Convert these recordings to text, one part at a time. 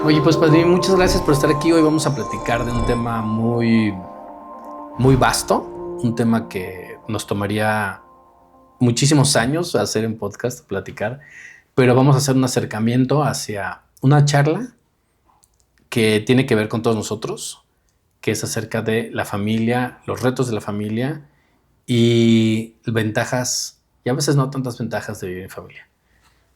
Oye, pues Padrín, muchas gracias por estar aquí. Hoy vamos a platicar de un tema muy vasto, un tema que nos tomaría muchísimos años hacer en podcast, platicar, pero vamos a hacer un acercamiento hacia una charla que tiene que ver con todos nosotros, que es acerca de la familia, los retos de la familia y ventajas, y a veces no tantas ventajas de vivir en familia.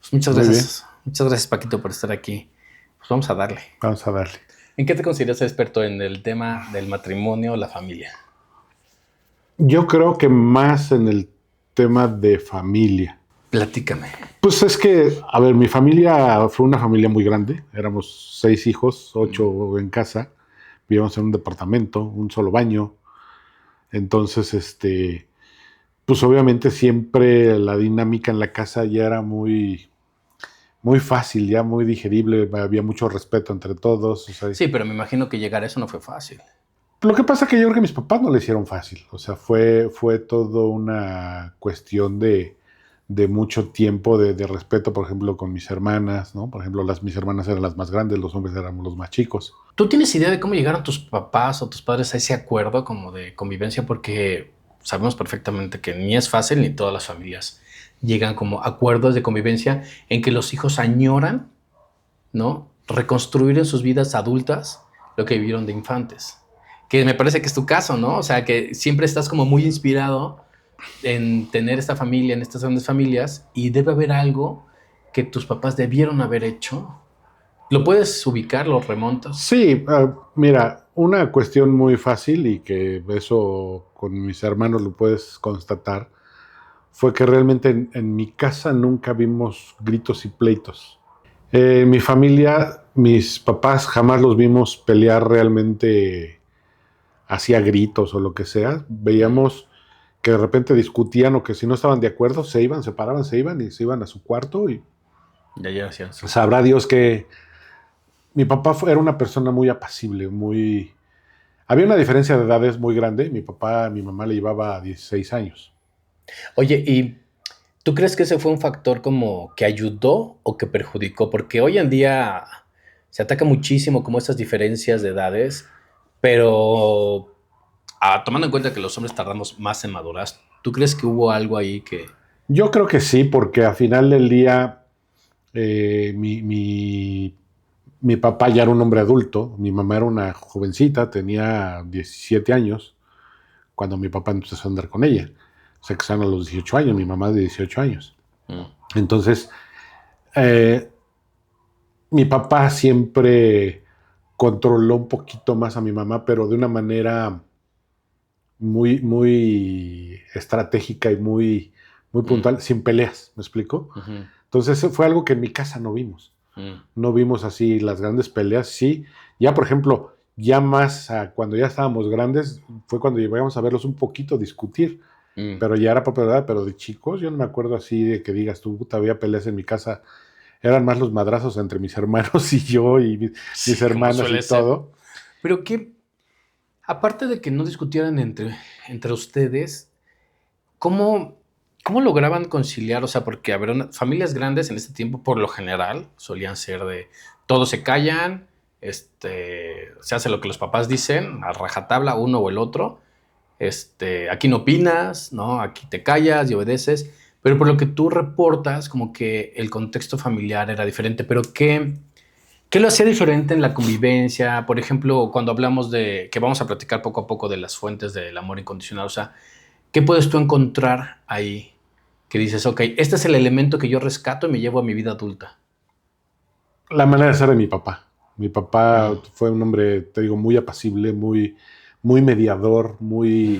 Pues Muy bien, muchas gracias Paquito por estar aquí. Pues vamos a darle. vamos a darle. ¿En qué te consideras experto en el tema del matrimonio o la familia? Yo creo que más en el tema de familia. Platícame. Pues es que, a ver, mi familia fue una familia muy grande. Éramos 6 hijos, 8 en casa. Vivíamos en un departamento, un solo baño. Entonces, pues obviamente siempre la dinámica en la casa ya era muy fácil, ya muy digerible. Había mucho respeto entre todos. O sea, Sí, pero me imagino que llegar a eso no fue fácil. lo que pasa es que yo creo que mis papás no le hicieron fácil. O sea, fue todo una cuestión de mucho tiempo de respeto, por ejemplo, con mis hermanas, ¿no? Por ejemplo, mis hermanas eran las más grandes, los hombres éramos los más chicos. ¿Tú tienes idea de cómo llegaron tus papás o tus padres a ese acuerdo como de convivencia? Porque sabemos perfectamente que ni es fácil ni todas las familias llegan como a acuerdos de convivencia en que los hijos añoran, ¿no? Reconstruir en sus vidas adultas lo que vivieron de infantes. Que me parece que es tu caso, ¿no? O sea, que siempre estás como muy inspirado en tener esta familia, en estas grandes familias, y debe haber algo que tus papás debieron haber hecho. ¿Lo puedes ubicar, lo remontas? Sí, mira, una cuestión muy fácil y que eso con mis hermanos lo puedes constatar, fue que realmente en mi casa nunca vimos gritos y pleitos. En mi familia, mis papás jamás los vimos pelear realmente hacía gritos o lo que sea. Veíamos que de repente discutían o que si no estaban de acuerdo se iban, se paraban, se iban y se iban a su cuarto y Ya hacían su... sabrá Dios que mi papá era una persona muy apacible, muy... Había una diferencia de edades muy grande. Mi papá a mi mamá le llevaba 16 años. Oye, ¿y tú crees que ese fue un factor como que ayudó o que perjudicó? Porque hoy en día se ataca muchísimo como estas diferencias de edades, pero tomando en cuenta que los hombres tardamos más en madurar, ¿tú crees que hubo algo ahí que... Yo creo que sí, porque al final del día mi papá ya era un hombre adulto, mi mamá era una jovencita, tenía 17 años cuando mi papá empezó a andar con ella. Se casaron a los 18 años, mi mamá de 18 años. Mm. Entonces, eh, mi papá siempre controló un poquito más a mi mamá, pero de una manera muy estratégica y muy Mm. puntual, sin peleas, ¿me explico? Ujú. Entonces fue algo que en mi casa no vimos. Mm. No vimos así las grandes peleas, sí. Ya, por ejemplo, ya más cuando ya estábamos grandes, fue cuando llegamos a verlos un poquito discutir, Mm. pero ya era propiedad, pero de chicos, yo no me acuerdo así de que digas, tú todavía peleas en mi casa, eran más los madrazos entre mis hermanos y yo y mis Sí, como hermanas y suele ser. todo. Pero que, aparte de que no discutieran entre ustedes, ¿cómo, ¿cómo lograban conciliar? O sea, porque, a ver, familias grandes en este tiempo, por lo general, solían ser de todos se callan, se hace lo que los papás dicen, a rajatabla, uno o el otro. Aquí no opinas, ¿no? Aquí te callas y obedeces. Pero por lo que tú reportas, como que el contexto familiar era diferente. Pero ¿qué lo hacía diferente en la convivencia? Por ejemplo, cuando hablamos de, que vamos a platicar poco a poco de las fuentes del amor incondicional, o sea, ¿qué puedes tú encontrar ahí que dices, ok, este es el elemento que yo rescato y me llevo a mi vida adulta? La manera de ser de mi papá. Mi papá Mm. fue un hombre, te digo, muy apacible, muy mediador, Mm.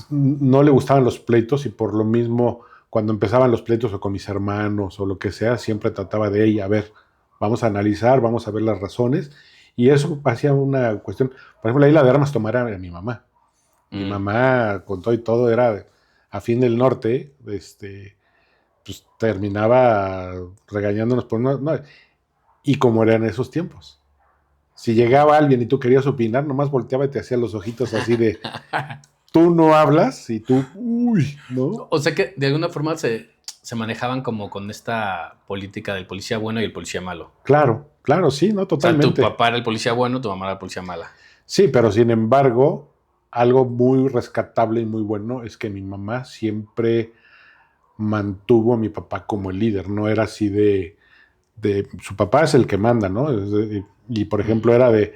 no le gustaban los pleitos y por lo mismo, cuando empezaban los pleitos o con mis hermanos o lo que sea, siempre trataba de ella, a ver, vamos a analizar, vamos a ver las razones. Y eso hacía una cuestión, por ejemplo, ahí la de armas tomar era mi mamá. Mi Mm. mamá, con todo y todo, era a fin del norte, pues terminaba regañándonos por no, y como era en esos tiempos. Si llegaba alguien y tú querías opinar, nomás volteaba y te hacía los ojitos así de, tú no hablas y tú, uy, ¿no? O sea que de alguna forma se manejaban como con esta política del policía bueno y el policía malo. Claro, claro, sí, no, O sea, tu totalmente. papá era el policía bueno, tu mamá era la policía mala. Sí, pero sin embargo, algo muy rescatable y muy bueno es que mi mamá siempre mantuvo a mi papá como el líder, no era así de su papá es el que manda, ¿no? Y por ejemplo era de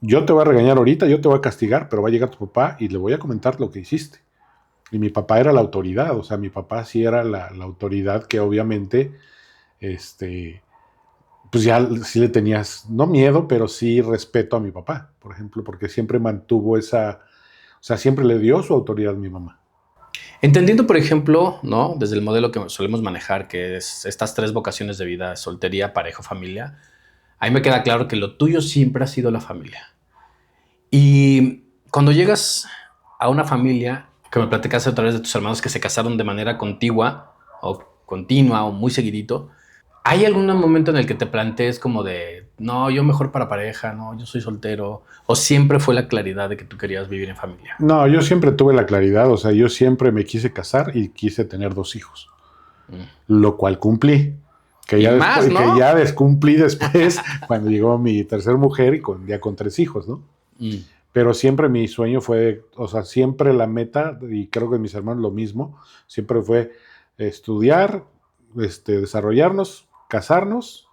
yo te voy a regañar ahorita, yo te voy a castigar, pero va a llegar tu papá y le voy a comentar lo que hiciste. Y mi papá era la autoridad, o sea, mi papá sí era la autoridad que obviamente, este, pues ya sí le tenías, no miedo, pero sí respeto a mi papá, por ejemplo, porque siempre mantuvo esa, o sea, siempre le dio su autoridad a mi mamá. Entendiendo, por ejemplo, ¿no? Desde el modelo que solemos manejar, que es estas tres vocaciones de vida, soltería, pareja, familia, ahí me queda claro que lo tuyo siempre ha sido la familia. Y cuando llegas a una familia, que me platicaste a través de tus hermanos que se casaron de manera contigua o continua o muy seguidito, ¿hay algún momento en el que te plantees como de, no, yo mejor para pareja, no, yo soy soltero? ¿O siempre fue la claridad de que tú querías vivir en familia? No, yo siempre tuve la claridad, o sea, yo siempre me quise casar y quise tener 2 hijos, Mm. lo cual cumplí. Que Y ya, más, después, que ¿no? ya descumplí después, cuando llegó mi tercer mujer y ya con 3 hijos, ¿no? Mm. Pero siempre mi sueño fue, o sea, siempre la meta, y creo que mis hermanos lo mismo, siempre fue estudiar, desarrollarnos, casarnos,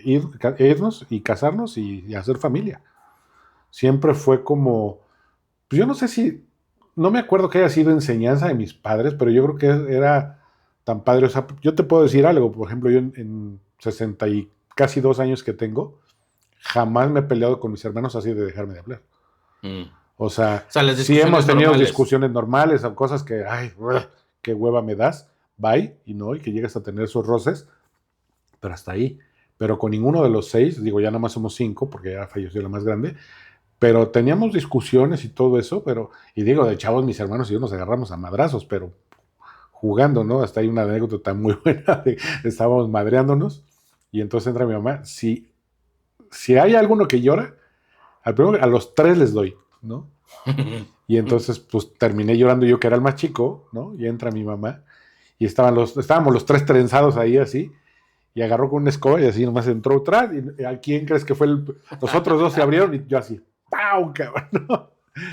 irnos y casarnos y hacer familia. Siempre fue como, pues yo no sé si, no me acuerdo que haya sido enseñanza de mis padres, pero yo creo que era tan padre. O sea, yo te puedo decir algo, por ejemplo, yo en 60 y casi 2 años que tengo, jamás me he peleado con mis hermanos así de dejarme de hablar. Mm. O sea, O sea, las sí hemos discusiones tenido normales. discusiones normales o cosas que, ay, qué hueva me das, bye, y no, y que llegas a tener esos roces, pero hasta ahí. Pero con ninguno de los 6, digo, ya nada más somos 5, porque ya falleció la más grande, pero teníamos discusiones y todo eso, pero, y digo, de chavos, mis hermanos y yo nos agarramos a madrazos, pero jugando, ¿no? Hasta hay una anécdota muy buena de estábamos madreándonos, y entonces entra mi mamá, si hay alguno que llora, a los 3 les doy, ¿no? Y entonces, pues terminé llorando yo, que era el más chico, ¿no? Y entra mi mamá, y estábamos los 3 trenzados ahí así, y agarró con una escoba y así nomás entró atrás. ¿Y a quién crees que fue los otros dos se abrieron y yo así, ¡pau, cabrón!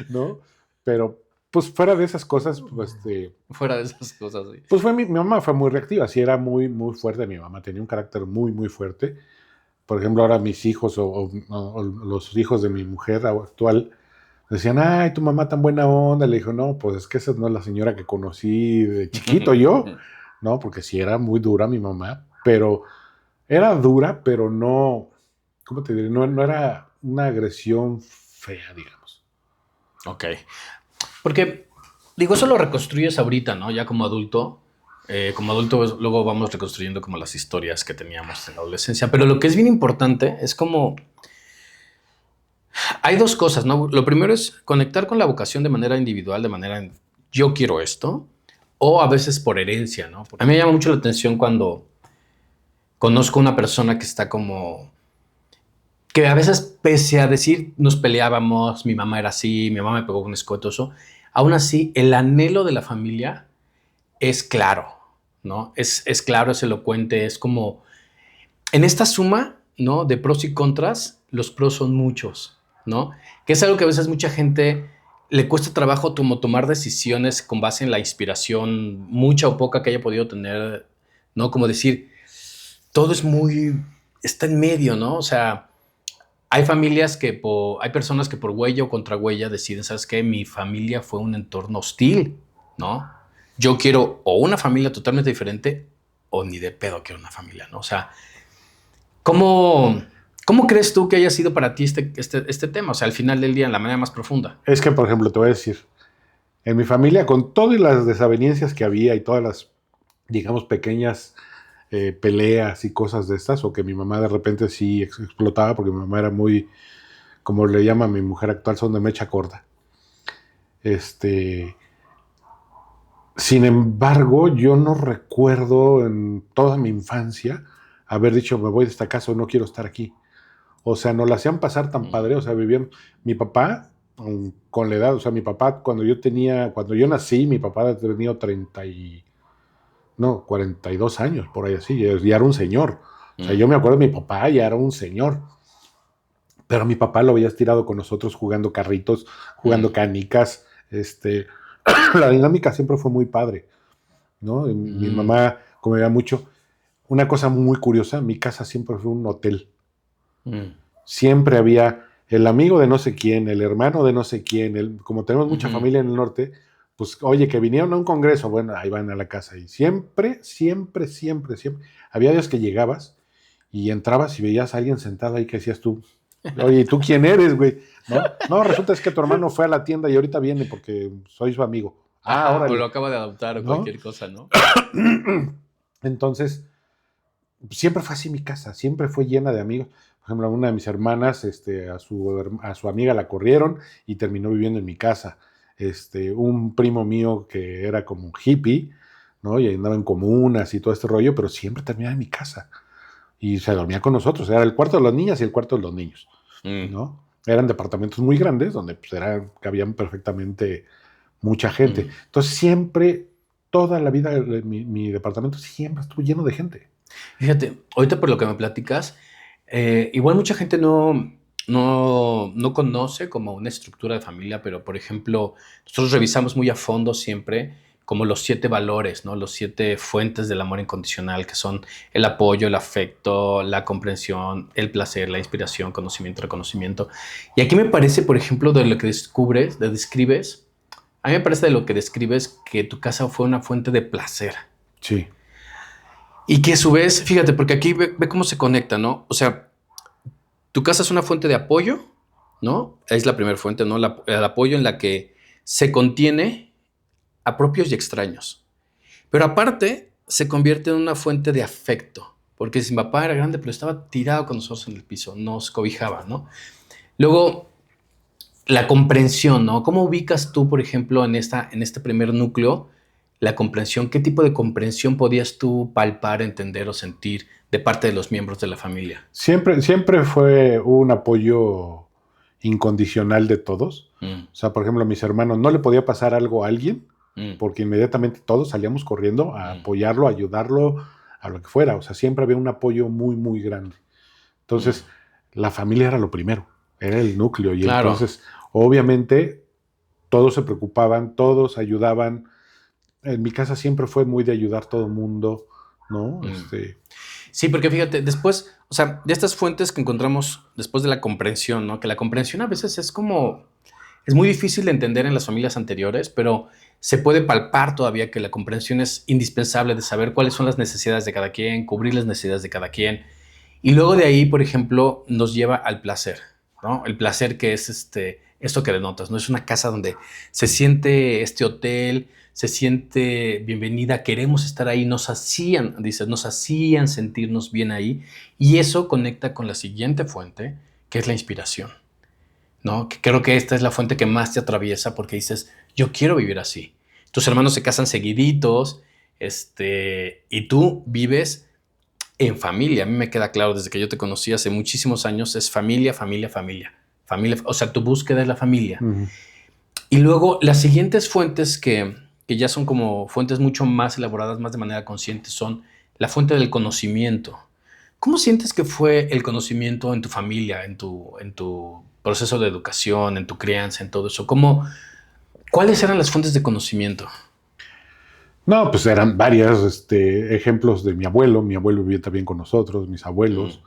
¿No? Pero, pues fuera de esas cosas, Fuera de esas cosas, sí. pues mi mamá fue muy reactiva, sí era muy, muy fuerte. Mi mamá tenía un carácter muy, muy fuerte. Por ejemplo, ahora mis hijos o los hijos de mi mujer actual decían, ay, tu mamá tan buena onda. Le dijo, no, pues es que esa no es la señora que conocí de chiquito yo, ¿no? Porque sí era muy dura mi mamá, pero era dura, pero no, ¿cómo te diré? No, no era una agresión fea, digamos. Ok. Porque, digo, eso lo reconstruyes ahorita, ¿no? Ya como adulto. Como adulto, pues, luego vamos reconstruyendo como las historias que teníamos en la adolescencia. Pero lo que es bien importante es como. Hay dos cosas, ¿no? Lo primero es conectar con la vocación de manera individual, de manera yo quiero esto, o a veces por herencia, ¿no? A mí me llama mucho la atención cuando conozco a una persona que está como que a veces, pese a decir nos peleábamos, mi mamá era así, mi mamá me pegó con un escotoso, aún así el anhelo de la familia es claro, ¿no? Es claro, es elocuente, es como en esta suma, ¿no? De pros y contras, los pros son muchos, ¿no? Que es algo que a veces mucha gente le cuesta trabajo como tomar decisiones con base en la inspiración, mucha o poca que haya podido tener, ¿no? Como decir, todo es muy, está en medio, ¿no? O sea, hay familias que hay personas que por huella o contra huella deciden, ¿sabes qué? Mi familia fue un entorno hostil, ¿no? Yo quiero o una familia totalmente diferente o ni de pedo quiero una familia, ¿no? O sea, ¿cómo, cómo crees tú que haya sido para ti este tema? O sea, al final del día, en la manera más profunda. Es que, por ejemplo, te voy a decir, en mi familia, con todas las desavenencias que había y todas las, digamos, pequeñas peleas y cosas de estas, o que mi mamá de repente sí explotaba, porque mi mamá era muy, como le llama mi mujer actual, son de mecha corta. Este, Sin embargo, yo no recuerdo en toda mi infancia haber dicho, me voy de esta casa o no quiero estar aquí. O sea, no la hacían pasar tan padre, o sea, vivían, mi papá, con la edad, o sea, mi papá, cuando yo nací, mi papá tenía 30 y, no, 42 años, por ahí así, ya era un señor. O sea, yo me acuerdo de mi papá, ya era un señor, pero mi papá lo veías tirado con nosotros jugando carritos, jugando canicas. La dinámica siempre fue muy padre, ¿no? Y mi Mm, mamá comía mucho. Una cosa muy curiosa, mi casa siempre fue un hotel. mm, Siempre había el amigo de no sé quién, el hermano de no sé quién, como tenemos mucha ujú. familia en el norte, pues oye, que vinieron a un congreso, bueno, ahí van a la casa. Y siempre, siempre, siempre, siempre. Había días que llegabas y entrabas y veías a alguien sentado ahí que decías tú, oye, ¿y tú quién eres, güey? ¿No? No, resulta es que tu hermano fue a la tienda y ahorita viene porque soy su amigo. Ah, Ajá, o lo órale, acaba de adoptar o ¿no? cualquier cosa, ¿no? Entonces, siempre fue así mi casa, siempre fue llena de amigos. Por ejemplo, una de mis hermanas, a su amiga la corrieron y terminó viviendo en mi casa. Un primo mío que era como un hippie, ¿no? Y andaba en comunas y todo este rollo, pero siempre terminaba en mi casa. Y se dormía con nosotros. Era el cuarto de las niñas y el cuarto de los niños, Mm, ¿no? Eran departamentos muy grandes donde pues, cabían perfectamente mucha gente. mm. Entonces siempre, toda la vida, mi departamento siempre estuvo lleno de gente. Fíjate, ahorita por lo que me platicas, igual mucha gente no conoce como una estructura de familia, pero por ejemplo, nosotros revisamos muy a fondo siempre como los 7 valores, ¿no? Los 7 fuentes del amor incondicional, que son el apoyo, el afecto, la comprensión, el placer, la inspiración, conocimiento, reconocimiento. Y aquí me parece, por ejemplo, de lo que describes, a mí me parece de lo que describes que tu casa fue una fuente de placer. Sí. Y que a su vez, fíjate, porque aquí ve cómo se conecta, ¿no? O sea, tu casa es una fuente de apoyo, ¿no? Es la primera fuente, ¿no? El apoyo en la que se contiene a propios y extraños. Pero aparte, se convierte en una fuente de afecto. Porque si mi papá era grande, pero estaba tirado con nosotros en el piso, nos cobijaba, ¿no? Luego, la comprensión, ¿no? ¿Cómo ubicas tú, por ejemplo, en este primer núcleo, la comprensión? ¿Qué tipo de comprensión podías tú palpar, entender o sentir de parte de los miembros de la familia? Siempre, siempre fue un apoyo incondicional de todos. Mm, O sea, por ejemplo, a mis hermanos no le podía pasar algo a alguien mm, porque inmediatamente todos salíamos corriendo a mm, apoyarlo, a ayudarlo, a lo que fuera. O sea, siempre había un apoyo muy, muy grande. mm. Entonces, la familia era lo primero, era el núcleo. Y Claro. entonces, obviamente, todos se preocupaban, todos ayudaban. En mi casa siempre fue muy de ayudar a todo el mundo, ¿no? Mm. Sí, porque fíjate, después, o sea, de estas fuentes que encontramos después de la comprensión, ¿no? Que la comprensión a veces es como, es muy difícil de entender en las familias anteriores, pero se puede palpar todavía que la comprensión es indispensable de saber cuáles son las necesidades de cada quien, cubrir las necesidades de cada quien. Y luego de ahí, por ejemplo, nos lleva al placer, ¿no? El placer que es esto que denotas, ¿no? Es una casa donde se siente este hotel, se siente bienvenida, queremos estar ahí, nos hacían sentirnos bien ahí. Y eso conecta con la siguiente fuente, que es la inspiración, ¿no? Que creo que esta es la fuente que más te atraviesa porque dices, yo quiero vivir así. Tus hermanos se casan seguiditos, y tú vives en familia. A mí me queda claro desde que yo te conocí hace muchísimos años, es familia, familia, familia. Familia, o sea, tu búsqueda es la familia. Ujú. Y luego las siguientes fuentes que ya son como fuentes mucho más elaboradas, más de manera consciente, son la fuente del conocimiento. ¿Cómo sientes que fue el conocimiento en tu familia, en tu proceso de educación, en tu crianza, en todo eso? ¿Cuáles eran las fuentes de conocimiento? No, pues eran varias ejemplos de mi abuelo. Mi abuelo vivía también con nosotros, mis Mm, abuelos.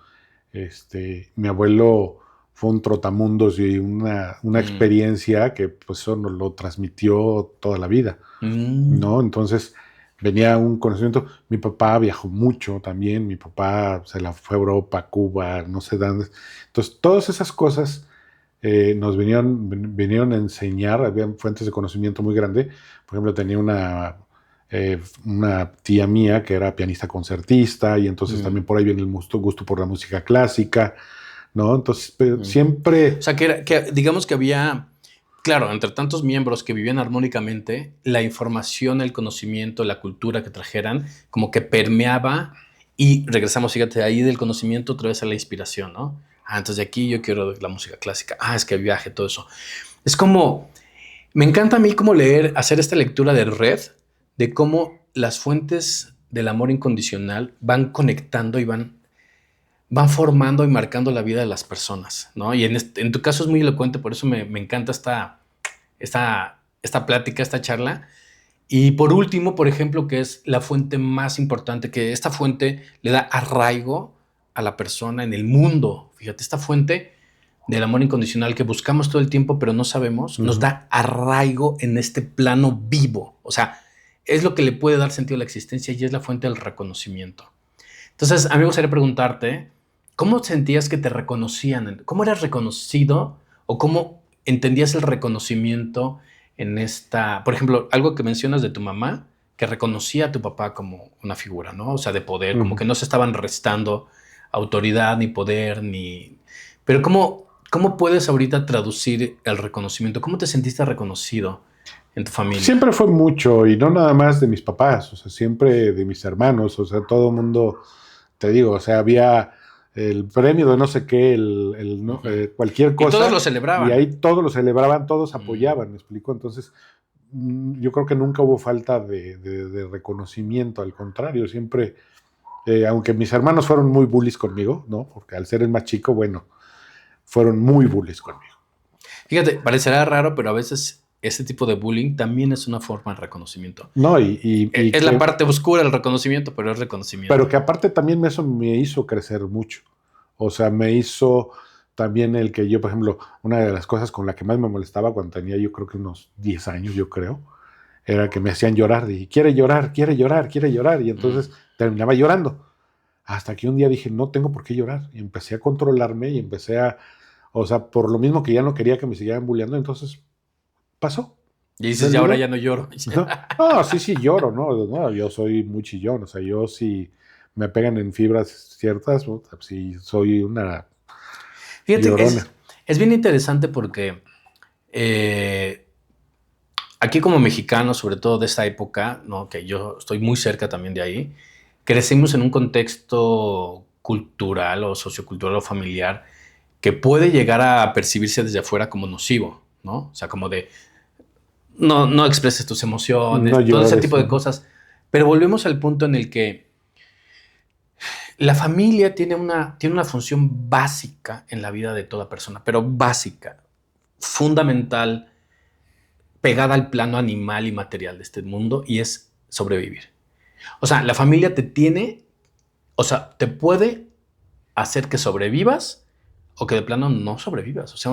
Mi abuelo fue un trotamundos y una mm, experiencia que pues eso nos lo transmitió toda la vida, mm, ¿no? Entonces venía un conocimiento. Mi papá viajó mucho también. Mi papá se la fue a Europa, Cuba, no sé dónde. Entonces todas esas cosas vinieron a enseñar, había fuentes de conocimiento muy grande. Por ejemplo, tenía una tía mía que era pianista concertista y entonces mm, también por ahí viene el gusto por la música clásica, ¿no? Entonces, pero mm. O siempre, sea, que digamos que había, claro, entre tantos miembros que vivían armónicamente, la información, el conocimiento, la cultura que trajeran, como que permeaba y regresamos, fíjate, ahí del conocimiento otra vez a la inspiración, ¿no? Ah, entonces de aquí yo quiero la música clásica. Ah, es que viaje, todo eso. Es como, me encanta a mí como leer, hacer esta lectura de red, de cómo las fuentes del amor incondicional van conectando y van van formando y marcando la vida de las personas, ¿no? Y en tu caso es muy elocuente, por eso me encanta esta plática, esta charla. Y por último, por ejemplo, que es la fuente más importante, que esta fuente le da arraigo a la persona en el mundo. Fíjate, esta fuente del amor incondicional que buscamos todo el tiempo, pero no sabemos, nos da arraigo en este plano vivo. O sea, es lo que le puede dar sentido a la existencia y es la fuente del reconocimiento. Entonces, a mí me gustaría preguntarte, ¿cómo sentías que te reconocían? ¿Cómo eras reconocido o cómo entendías el reconocimiento en esta, por ejemplo, algo que mencionas de tu mamá, que reconocía a tu papá como una figura, ¿no? O sea, de poder, como que no se estaban restando autoridad ni poder, ni... Pero ¿cómo puedes ahorita traducir el reconocimiento? ¿Cómo te sentiste reconocido en tu familia? Siempre fue mucho, y no nada más de mis papás, o sea, siempre de mis hermanos, o sea, todo el mundo, te digo, o sea, había el premio de no sé qué, cualquier Y todos lo cosa, y celebraban. ahí todos lo celebraban, todos Mm. apoyaban, ¿me explico? Entonces, yo creo que nunca hubo falta de reconocimiento, al contrario, siempre, aunque mis hermanos fueron muy bullies conmigo, ¿no? Porque al ser el más chico, bueno, fueron muy bullies conmigo. Fíjate, parecerá raro, pero a veces ese tipo de bullying también es una forma de reconocimiento. No, y Es la que, parte oscura del reconocimiento, pero es reconocimiento. pero que aparte también eso me hizo crecer mucho. O sea, me hizo también el que yo, por ejemplo, una de las cosas con la que más me molestaba cuando tenía yo creo que unos 10 años, yo creo, era que me hacían llorar, y quiere llorar, quiere llorar, quiere llorar, y Mm. entonces terminaba llorando. Hasta que un día dije, no tengo por qué llorar, y empecé a controlarme y empecé o sea, por lo mismo que ya no quería que me siguieran bulleando, entonces pasó, Y se dices, ya ahora ya olvidó. no lloro. No, no, sí, sí lloro, no, yo soy muy chillón, o sea, yo si me pegan en fibras ciertas, sí soy una Fíjate, llorona. es bien interesante porque eh, aquí como mexicanos, sobre todo de esta época, ¿no? Que yo estoy muy cerca también de ahí, crecimos en un contexto cultural o sociocultural o familiar que puede llegar a percibirse desde afuera como nocivo, ¿no? O sea, como de no expreses tus No emociones, todo ese llores. tipo de cosas. Pero volvemos al punto en el que la familia tiene una función básica en la vida de toda persona, pero básica, fundamental, pegada al plano animal y material de este mundo, y es sobrevivir. O sea, la familia o sea, te puede hacer que sobrevivas o que de plano no sobrevivas. O sea,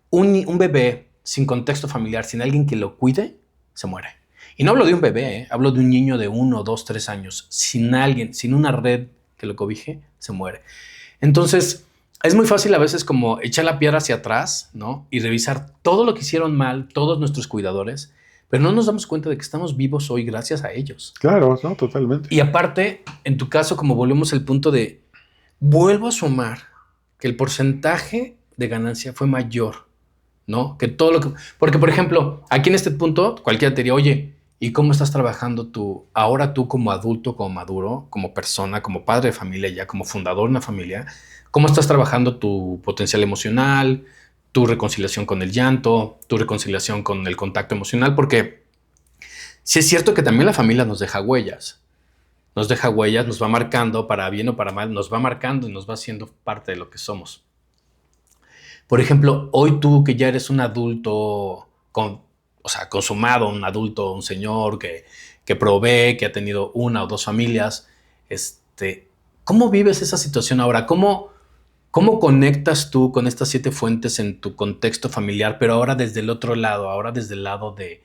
un bebé sin contexto familiar, sin alguien que lo cuide, se muere. Y no hablo de un bebé, hablo de un niño de 1, 2, 3 años, sin alguien, sin una red que lo cobije, se muere. Entonces, es muy fácil a veces como echar la piedra hacia atrás, ¿no? Y revisar todo lo que hicieron mal, todos nuestros cuidadores, pero no nos damos cuenta de que estamos vivos hoy gracias a ellos. Claro, no, totalmente. Y aparte, en tu caso, como volvemos al punto de, vuelvo a sumar que el porcentaje de ganancia fue mayor, ¿no? Que todo lo que... Porque, por ejemplo, aquí en este punto, cualquiera te diría, oye, ¿y cómo estás trabajando ahora tú como adulto, como maduro, como persona, como padre de familia ya, como fundador de una familia? ¿Cómo estás trabajando tu potencial emocional, tu reconciliación con el llanto, tu reconciliación con el contacto emocional? Porque sí es cierto que también la familia nos deja huellas, nos va marcando, para bien o para mal, nos va marcando y nos va haciendo parte de lo que somos. Por ejemplo, hoy tú que ya eres un adulto, o sea, consumado, un adulto, un señor que provee, que ha tenido una o dos familias, ¿cómo vives esa situación ahora? ¿Cómo conectas tú con estas 7 fuentes en tu contexto familiar, pero ahora desde el otro lado, ahora desde el lado de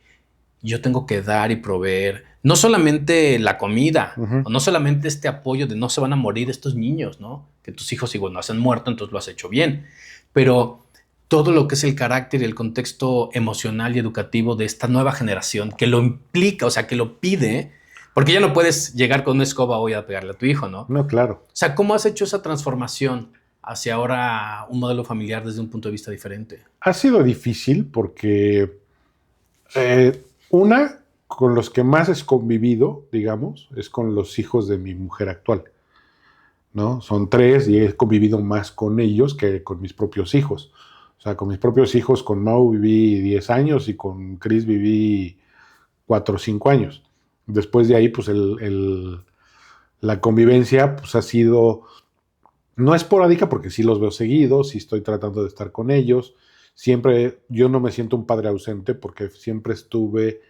yo tengo que dar y proveer, no solamente la comida, Ujú. o no solamente este apoyo de no se van a morir estos niños, ¿no? Que tus hijos igual no se han muerto, entonces lo has hecho bien, pero todo lo que es el carácter y el contexto emocional y educativo de esta nueva generación, que lo implica, o sea, que lo pide, porque ya no puedes llegar con una escoba hoy a pegarle a tu hijo, ¿no? O No, claro. sea, ¿cómo has hecho esa transformación hacia ahora un modelo familiar desde un punto de vista diferente? Ha sido difícil porque una, con los que más he convivido, digamos, es con los hijos de mi mujer actual, ¿no? Son tres y he convivido más con ellos que con mis propios hijos. O sea, con mis propios hijos, con Mau viví 10 años y con Chris viví 4 o 5 años. Después de ahí, pues la convivencia pues, ha sido No esporádica porque sí los veo seguidos, sí estoy tratando de estar con ellos. Siempre, yo no me siento un padre ausente porque siempre estuve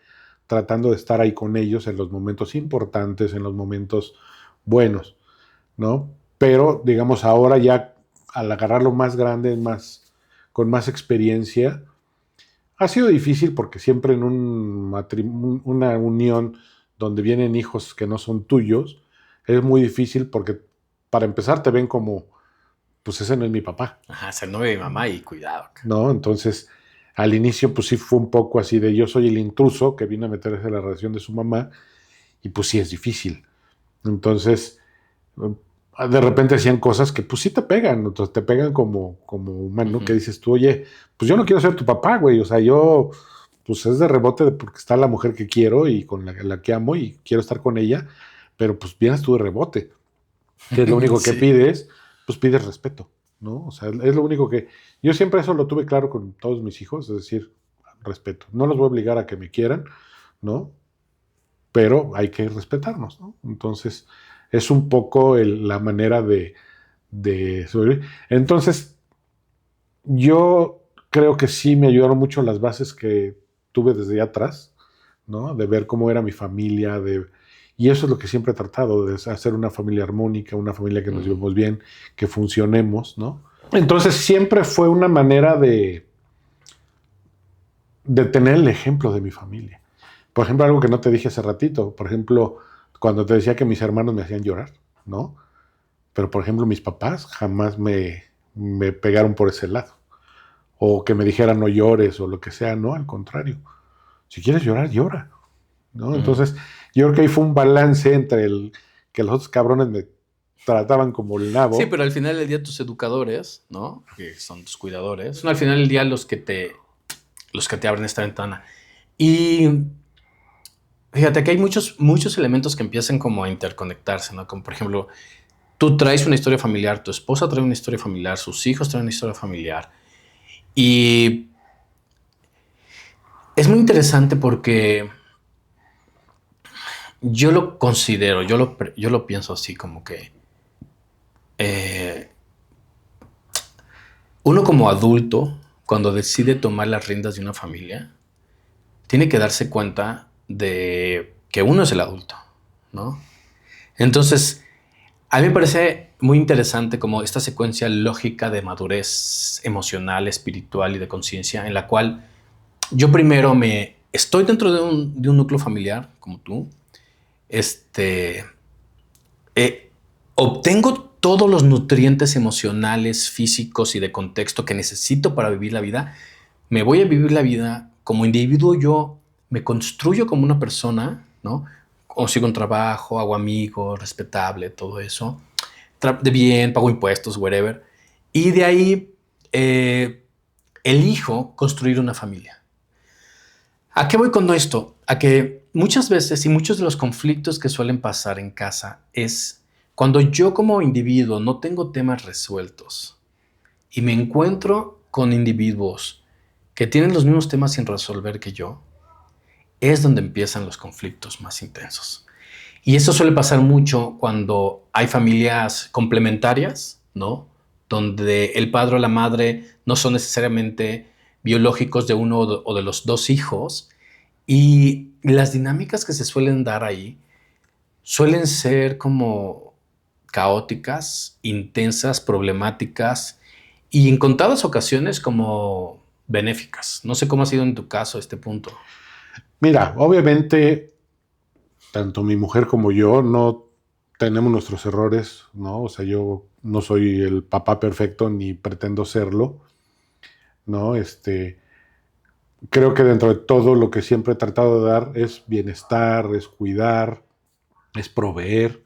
tratando de estar ahí con ellos en los momentos importantes, en los momentos buenos, ¿no? Pero, digamos, ahora ya al agarrarlo más grande, con más experiencia, ha sido difícil porque siempre en una unión donde vienen hijos que no son tuyos, es muy difícil porque para empezar te ven como, pues ese no es mi papá, Ajá, es el novio de mi mamá y cuidado. ¿no? Entonces, al inicio, pues sí fue un poco así de yo soy el intruso que vino a meterse en la relación de su mamá y pues sí es difícil. Entonces, de repente hacían cosas que pues sí te pegan, entonces te pegan como humano, que dices tú, oye, pues yo no quiero ser tu papá, güey, o sea, yo, pues es de rebote porque está la mujer que quiero y con la que amo y quiero estar con ella, pero pues vienes tú de rebote, que es lo único que Sí. pides, pues pides respeto, ¿no? O sea, es lo único que, yo siempre eso lo tuve claro con todos mis hijos, es decir, respeto, no los voy a obligar a que me quieran, ¿no? Pero hay que respetarnos, ¿no? Entonces, es un poco la manera de sobrevivir. Entonces, yo creo que sí me ayudaron mucho las bases que tuve desde atrás, ¿no? De ver cómo era mi familia, y eso es lo que siempre he tratado, de hacer una familia armónica, una familia que nos llevemos bien, que funcionemos, ¿no? Entonces, siempre fue una manera de tener el ejemplo de mi familia. Por ejemplo, algo que no te dije hace ratito, por ejemplo, cuando te decía que mis hermanos me hacían llorar, ¿no? Pero, por ejemplo, mis papás jamás me pegaron por ese lado. O que me dijeran no llores o lo que sea, no, al contrario. Si quieres llorar, llora, ¿no? Entonces, yo creo que ahí fue un balance entre el que los otros cabrones me trataban como el Sí, nabo. pero al final del día tus educadores, ¿no? Que son tus cuidadores, son al final del día los que te abren esta ventana. Y fíjate que hay muchos elementos que empiezan como a interconectarse, ¿no? Como por ejemplo, tú traes una historia familiar, tu esposa trae una historia familiar, sus hijos traen una historia familiar. Y es muy interesante porque yo lo considero, yo lo pienso así como que eh, uno como adulto, cuando decide tomar las riendas de una familia, tiene que darse cuenta de que uno es el adulto, ¿no? Entonces, a mí me parece muy interesante como esta secuencia lógica de madurez emocional, espiritual y de conciencia, en la cual yo primero me estoy dentro de un núcleo familiar, como tú, este, eh, obtengo todos los nutrientes emocionales, físicos y de contexto que necesito para vivir la vida. Me voy a vivir la vida como individuo, yo me construyo como una persona, ¿no? Consigo un trabajo, hago amigos, respetable, todo eso. De bien, pago impuestos, whatever. Y de ahí elijo construir una familia. ¿A qué voy con esto? A que muchas veces y muchos de los conflictos que suelen pasar en casa es cuando yo como individuo no tengo temas resueltos y me encuentro con individuos que tienen los mismos temas sin resolver que yo, es donde empiezan los conflictos más intensos. Y eso suele pasar mucho cuando hay familias complementarias, ¿no? Donde el padre o la madre no son necesariamente biológicos de uno o de los dos hijos, y las dinámicas que se suelen dar ahí suelen ser como caóticas, intensas, problemáticas y en contadas ocasiones como benéficas. No sé cómo ha sido en tu caso este punto. Mira, obviamente, tanto mi mujer como yo no tenemos nuestros errores, ¿no? O sea, yo no soy el papá perfecto ni pretendo serlo, ¿no? Creo que dentro de todo lo que siempre he tratado de dar es bienestar, es cuidar, es proveer.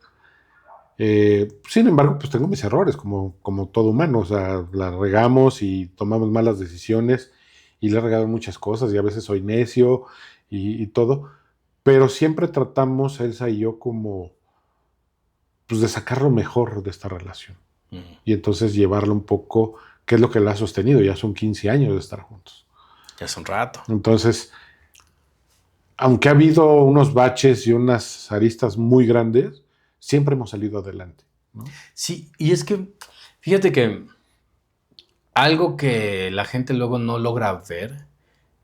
Sin embargo, pues tengo mis errores como todo humano, o sea, la regamos y tomamos malas decisiones y le he regado muchas cosas y a veces soy necio y todo, pero siempre tratamos, Elsa y yo, como pues de sacar lo mejor de esta relación y entonces llevarlo un poco, qué es lo que la ha sostenido, ya son 15 años de estar juntos. Ya hace un rato. Entonces, aunque ha habido unos baches y unas aristas muy grandes, siempre hemos salido adelante, ¿no? Sí, y es que, fíjate que algo que la gente luego no logra ver,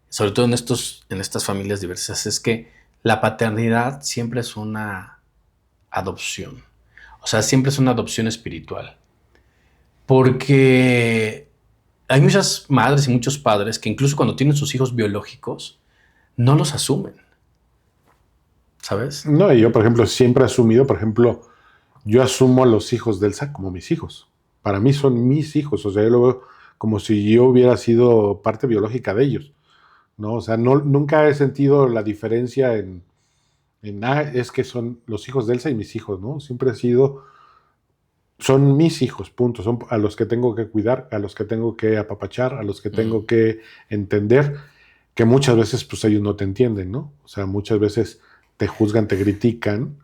sobre todo en estas familias diversas, es que la paternidad siempre es una adopción. O sea, siempre es una adopción espiritual. Porque hay muchas madres y muchos padres que incluso cuando tienen sus hijos biológicos, no los asumen, ¿sabes? No, y yo, por ejemplo, siempre he asumido, por ejemplo, yo asumo a los hijos de Elsa como mis hijos. Para mí son mis hijos, o sea, yo lo veo como si yo hubiera sido parte biológica de ellos, ¿no? O sea, no, nunca he sentido la diferencia es que son los hijos de Elsa y mis hijos, ¿no? Siempre he sido, son mis hijos, punto, son a los que tengo que cuidar, a los que tengo que apapachar, a los que tengo que entender, que muchas veces pues ellos no te entienden, ¿no? O sea, muchas veces te juzgan, te critican,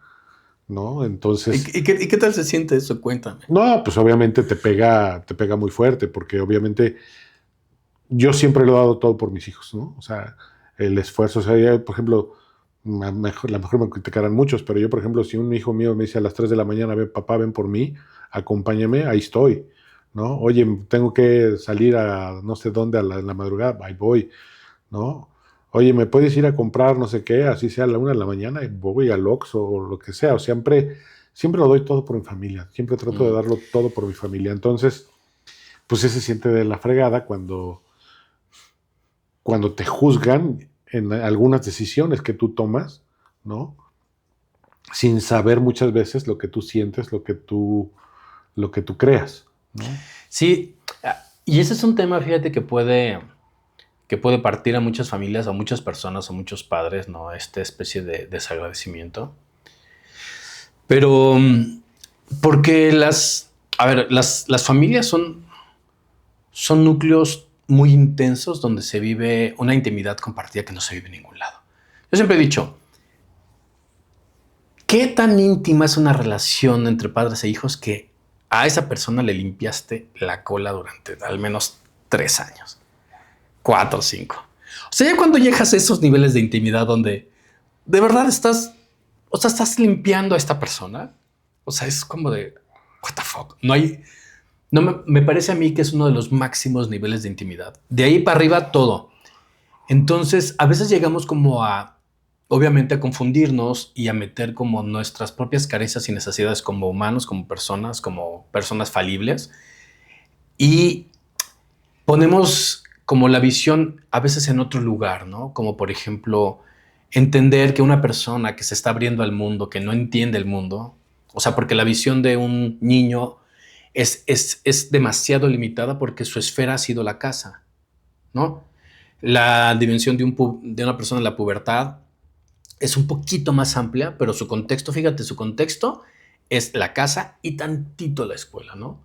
¿no? Entonces, ¿Y qué tal se siente eso? Cuéntame. no, pues obviamente te pega muy fuerte, porque obviamente yo siempre lo he dado todo por mis hijos, ¿no? O sea, el esfuerzo, o sea, ya, por ejemplo, la mejor me criticarán muchos, pero yo, por ejemplo, si un hijo mío me dice a las 3 de la mañana, ven, papá, ven por mí, acompáñame, ahí estoy, ¿no? Oye, tengo que salir a no sé dónde en la madrugada, ahí voy, ¿no? Oye, ¿me puedes ir a comprar no sé qué, así sea a la 1 de la mañana, y voy al Oxxo o lo que sea, o siempre lo doy todo por mi familia, siempre trato de darlo todo por mi familia, entonces, pues ese se siente de la fregada cuando te juzgan en algunas decisiones que tú tomas, ¿no? Sin saber muchas veces lo que tú sientes, lo que tú creas, ¿no? Sí, y ese es un tema, fíjate, que puede partir a muchas familias, a muchas personas, a muchos padres, ¿no? Esta especie de desagradecimiento. Pero, porque a ver, las familias son núcleos muy intensos donde se vive una intimidad compartida que no se vive en ningún lado. Yo siempre he dicho, ¿qué tan íntima es una relación entre padres e hijos que a esa persona le limpiaste la cola durante al menos 3 años, 4 o 5? O sea, ya cuando llegas a esos niveles de intimidad donde de verdad estás limpiando a esta persona, o sea, es como de, what the fuck, no me parece a mí que es uno de los máximos niveles de intimidad. De ahí para arriba todo. Entonces, a veces llegamos como obviamente, a confundirnos y a meter como nuestras propias carencias y necesidades como humanos, como personas falibles. Y ponemos como la visión a veces en otro lugar, ¿no? Como por ejemplo, entender que una persona que se está abriendo al mundo, que no entiende el mundo, o sea, porque la visión de un niño es demasiado limitada porque su esfera ha sido la casa, ¿no? La dimensión de una persona en la pubertad es un poquito más amplia, pero su contexto, fíjate, su contexto es la casa y tantito la escuela, ¿no?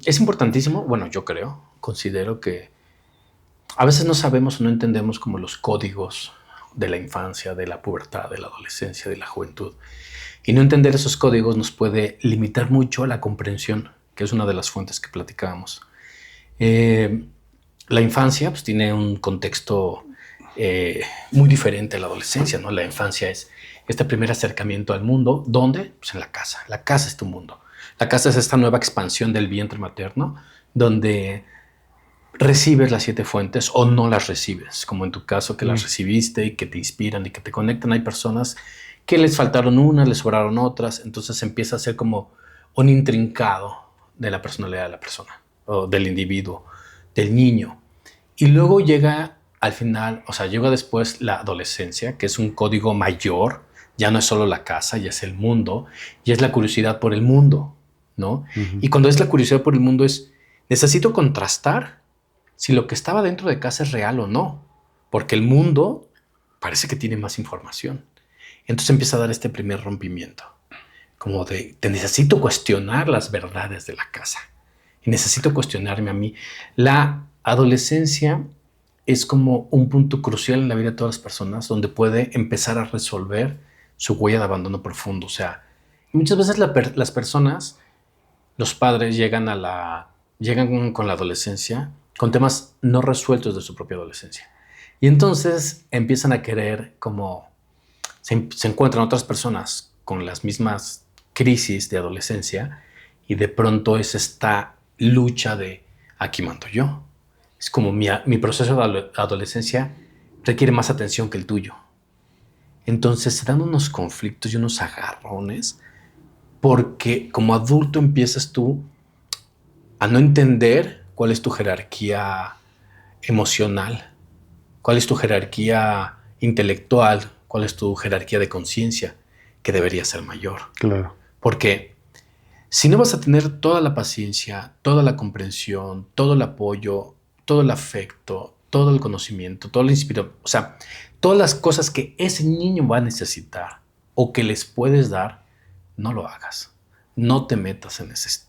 Es importantísimo, bueno, yo considero que a veces no sabemos o no entendemos como los códigos de la infancia, de la pubertad, de la adolescencia, de la juventud. Y no entender esos códigos nos puede limitar mucho la comprensión, que es una de las fuentes que platicábamos. La infancia pues, tiene un contexto muy diferente a la adolescencia, ¿no? La infancia es este primer acercamiento al mundo. ¿Dónde? Pues en la casa. La casa es tu mundo. La casa es esta nueva expansión del vientre materno, donde recibes las 7 fuentes o no las recibes, como en tu caso que las recibiste y que te inspiran y que te conectan. Hay personas que les faltaron unas, les sobraron otras, entonces empieza a ser como un intrincado de la personalidad de la persona, o del individuo, del niño. Y luego llega al final, o sea, llega después la adolescencia, que es un código mayor, ya no es solo la casa, ya es el mundo, y es la curiosidad por el mundo, ¿no? Y cuando es la curiosidad por el mundo necesito contrastar si lo que estaba dentro de casa es real o no, porque el mundo parece que tiene más información. Entonces empieza a dar este primer rompimiento, como te necesito cuestionar las verdades de la casa y necesito cuestionarme a mí. La adolescencia es como un punto crucial en la vida de todas las personas donde puede empezar a resolver su huella de abandono profundo. O sea, muchas veces las personas, los padres llegan con la adolescencia con temas no resueltos de su propia adolescencia. Y entonces empiezan a querer como se encuentran otras personas con las mismas crisis de adolescencia y de pronto es esta lucha de aquí mando yo. Es como mi proceso de adolescencia requiere más atención que el tuyo. Entonces se dan unos conflictos y unos agarrones porque como adulto empiezas tú a no entender cuál es tu jerarquía emocional, cuál es tu jerarquía intelectual, cuál es tu jerarquía de conciencia, que debería ser mayor. Claro. Porque si no vas a tener toda la paciencia, toda la comprensión, todo el apoyo, todo el afecto, todo el conocimiento, todo el inspiración, o sea, todas las cosas que ese niño va a necesitar o que les puedes dar, no lo hagas. No te metas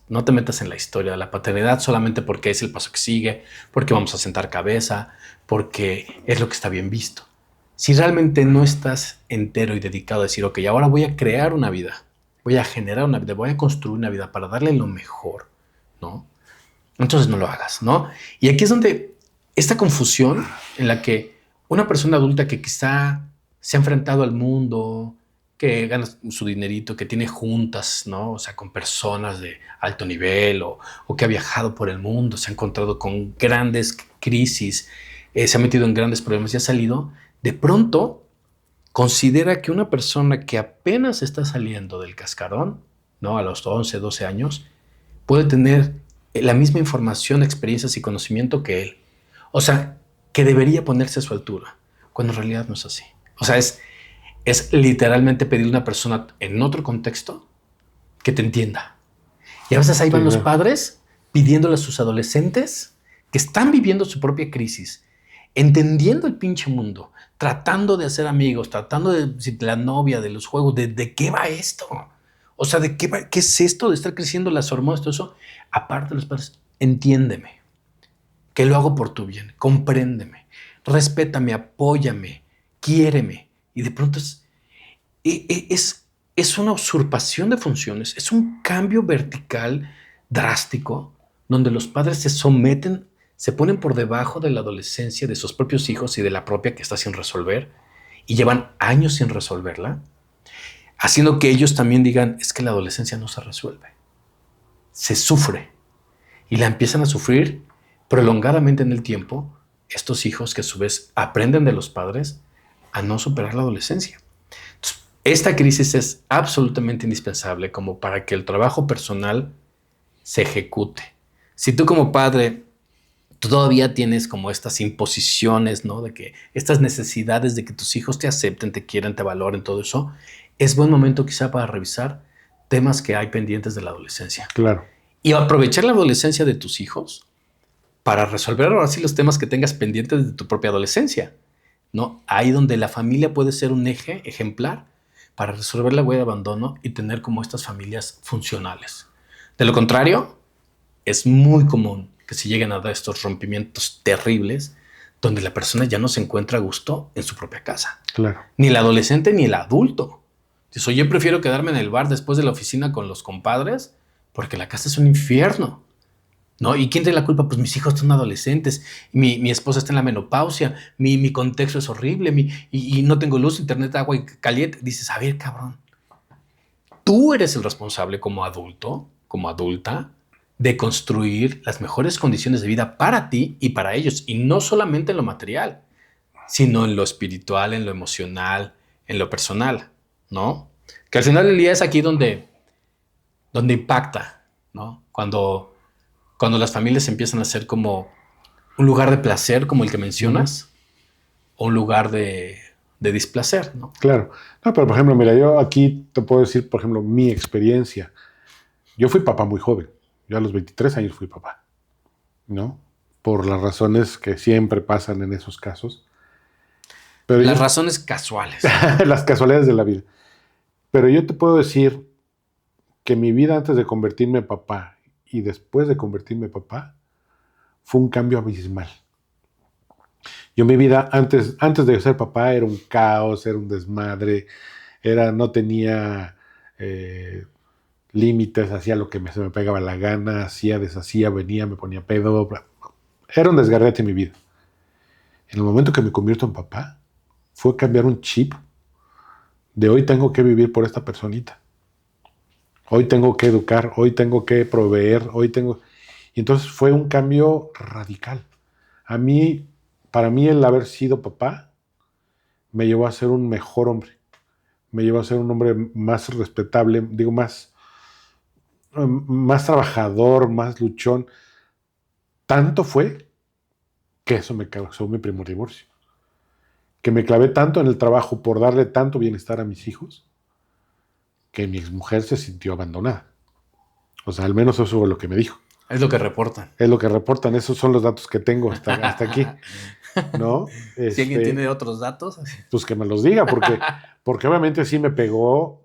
no te metas en la historia de la paternidad solamente porque es el paso que sigue, porque vamos a sentar cabeza, porque es lo que está bien visto. Si realmente no estás entero y dedicado a decir, ok, ahora voy a crear una vida, voy a generar una vida, voy a construir una vida para darle lo mejor, ¿no? Entonces no lo hagas, ¿no? Y aquí es donde esta confusión en la que una persona adulta que quizá se ha enfrentado al mundo, que gana su dinerito, que tiene juntas, ¿no? O sea, con personas de alto nivel o que ha viajado por el mundo, se ha encontrado con grandes crisis, se ha metido en grandes problemas y ha salido, de pronto considera que una persona que apenas está saliendo del cascarón, ¿no? A los 11, 12 años, puede tener la misma información, experiencias y conocimiento que él. O sea, que debería ponerse a su altura, cuando en realidad no es así. O sea, es literalmente pedirle a una persona en otro contexto que te entienda. Y a veces ahí van los padres pidiéndole a sus adolescentes que están viviendo su propia crisis, entendiendo el pinche mundo, tratando de hacer amigos, tratando de la novia, de los juegos, de qué va esto. O sea, ¿de qué es esto de estar creciendo las hormonas, todo eso? Aparte de los padres, entiéndeme, que lo hago por tu bien, compréndeme, respétame, apóyame, quiéreme. Y de pronto es una usurpación de funciones, es un cambio vertical drástico donde los padres se someten, se ponen por debajo de la adolescencia de sus propios hijos y de la propia que está sin resolver y llevan años sin resolverla, haciendo que ellos también digan, es que la adolescencia no se resuelve, se sufre y la empiezan a sufrir prolongadamente en el tiempo estos hijos que a su vez aprenden de los padres a no superar la adolescencia. Entonces, esta crisis es absolutamente indispensable como para que el trabajo personal se ejecute. Si tú como padre tú todavía tienes como estas imposiciones, ¿no? De que estas necesidades de que tus hijos te acepten, te quieran, te valoren, todo eso, es buen momento quizá para revisar temas que hay pendientes de la adolescencia. Claro. Y aprovechar la adolescencia de tus hijos para resolver ahora sí los temas que tengas pendientes de tu propia adolescencia, ¿no? Ahí donde la familia puede ser un eje ejemplar para resolver la huella de abandono y tener como estas familias funcionales. De lo contrario, es muy común que se lleguen a dar estos rompimientos terribles donde la persona ya no se encuentra a gusto en su propia casa. Claro. Ni el adolescente ni el adulto. Dice, yo prefiero quedarme en el bar después de la oficina con los compadres porque la casa es un infierno, ¿no? ¿Y quién tiene la culpa? Pues mis hijos son adolescentes, mi esposa está en la menopausia, mi contexto es horrible, y no tengo luz, internet, agua y caliente. Dices, a ver, cabrón, tú eres el responsable como adulto, como adulta, de construir las mejores condiciones de vida para ti y para ellos, y no solamente en lo material, sino en lo espiritual, en lo emocional, en lo personal, ¿no? Que al final del día es aquí donde impacta, ¿no? Cuando las familias empiezan a ser como un lugar de placer, como el que mencionas, o un lugar de displacer, ¿no? Claro. No, pero por ejemplo, mira, yo aquí te puedo decir, por ejemplo, mi experiencia. Yo fui papá muy joven. Yo a los 23 años fui papá, ¿no? Por las razones que siempre pasan en esos casos. Pero las razones casuales. Las casualidades de la vida. Pero yo te puedo decir que mi vida antes de convertirme en papá y después de convertirme en papá fue un cambio abismal. Yo mi vida antes de ser papá era un caos, era un desmadre, no tenía límites, hacía lo que se me pegaba la gana, hacía, deshacía, venía, me ponía pedo. Era un desgarrete en mi vida. En el momento que me convierto en papá, fue cambiar un chip de hoy tengo que vivir por esta personita. Hoy tengo que educar, hoy tengo que proveer, hoy tengo... Y entonces fue un cambio radical. A mí, para mí el haber sido papá me llevó a ser un mejor hombre. Me llevó a ser un hombre más respetable, digo, más trabajador, más luchón. Tanto fue que eso me causó mi primer divorcio. Que me clavé tanto en el trabajo por darle tanto bienestar a mis hijos que mi exmujer se sintió abandonada. O sea, al menos eso fue lo que me dijo. Es lo que reportan. Es lo que reportan, esos son los datos que tengo hasta aquí, ¿no? Si alguien tiene otros datos. Pues que me los diga, porque obviamente sí me pegó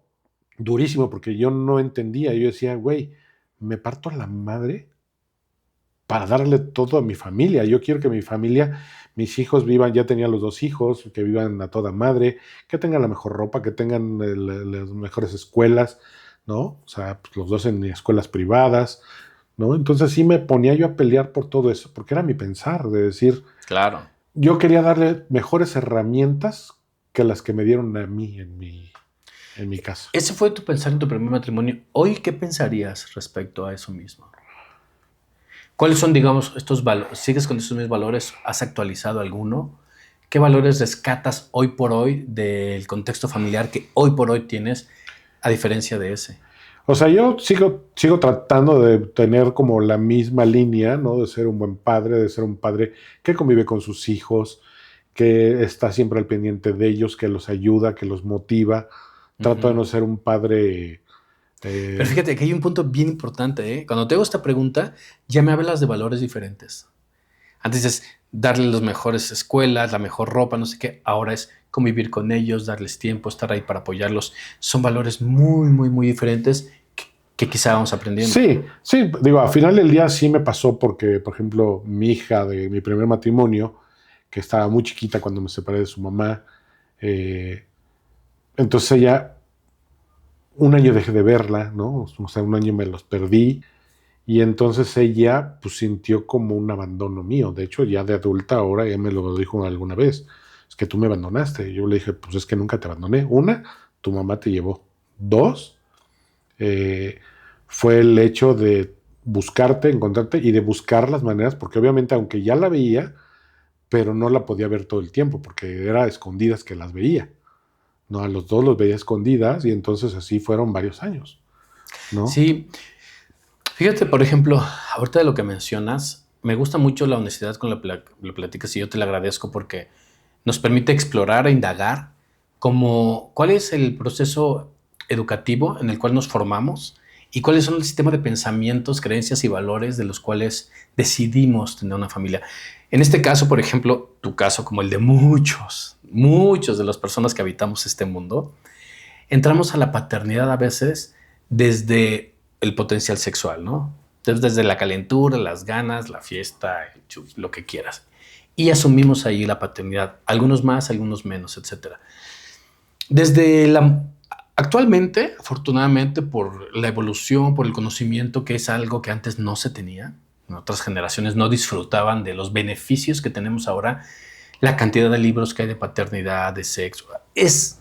durísimo, porque yo no entendía. Yo decía, güey, me parto la madre para darle todo a mi familia. Yo quiero que mi familia, mis hijos vivan, ya tenía los 2 hijos, que vivan a toda madre, que tengan la mejor ropa, que tengan las mejores escuelas, ¿no? O sea, pues los dos en escuelas privadas, ¿no? Entonces sí me ponía yo a pelear por todo eso, porque era mi pensar, de decir, Claro. yo quería darle mejores herramientas que las que me dieron a mí en mi caso. Ese fue tu pensar en tu primer matrimonio. Hoy, ¿qué pensarías respecto a eso mismo? ¿Cuáles son, digamos, estos valores? ¿Sigues con esos mismos valores? ¿Has actualizado alguno? ¿Qué valores rescatas hoy por hoy del contexto familiar que hoy por hoy tienes a diferencia de ese? O sea, yo sigo tratando de tener como la misma línea, ¿no? De ser un buen padre, de ser un padre que convive con sus hijos, que está siempre al pendiente de ellos, que los ayuda, que los motiva. Trato de no ser un padre... Pero fíjate que hay un punto bien importante, ¿eh? Cuando te hago esta pregunta, ya me hablas de valores diferentes. Antes es darle las mejores escuelas, la mejor ropa, no sé qué. Ahora es convivir con ellos, darles tiempo, estar ahí para apoyarlos. Son valores muy, muy, muy diferentes que quizá vamos aprendiendo. Sí, digo, al final del día sí me pasó porque, por ejemplo, mi hija de mi primer matrimonio, que estaba muy chiquita cuando me separé de su mamá, entonces ella, un año dejé de verla, ¿no? O sea, un año me los perdí. Y entonces ella pues sintió como un abandono mío. De hecho, ya de adulta ahora, ella me lo dijo alguna vez, es que tú me abandonaste. Yo le dije, pues es que nunca te abandoné. Una, tu mamá te llevó. Dos, fue el hecho de buscarte, encontrarte y de buscar las maneras, porque obviamente aunque ya la veía, pero no la podía ver todo el tiempo, porque era a escondidas que las veía. No, a los dos los veía escondidas y entonces así fueron varios años, ¿no? Sí. Fíjate, por ejemplo, ahorita de lo que mencionas, me gusta mucho la honestidad con la que lo platicas y yo te la agradezco porque nos permite explorar e indagar como cuál es el proceso educativo en el cual nos formamos y cuáles son el sistema de pensamientos, creencias y valores de los cuales decidimos tener una familia. En este caso, por ejemplo, tu caso como el de muchos de las personas que habitamos este mundo, entramos a la paternidad a veces desde el potencial sexual, ¿no? Desde la calentura, las ganas, la fiesta, lo que quieras. Y asumimos ahí la paternidad, algunos más, algunos menos, etcétera. Actualmente, afortunadamente, por la evolución, por el conocimiento, que es algo que antes no se tenía, en otras generaciones no disfrutaban de los beneficios que tenemos ahora, la cantidad de libros que hay de paternidad, de sexo, es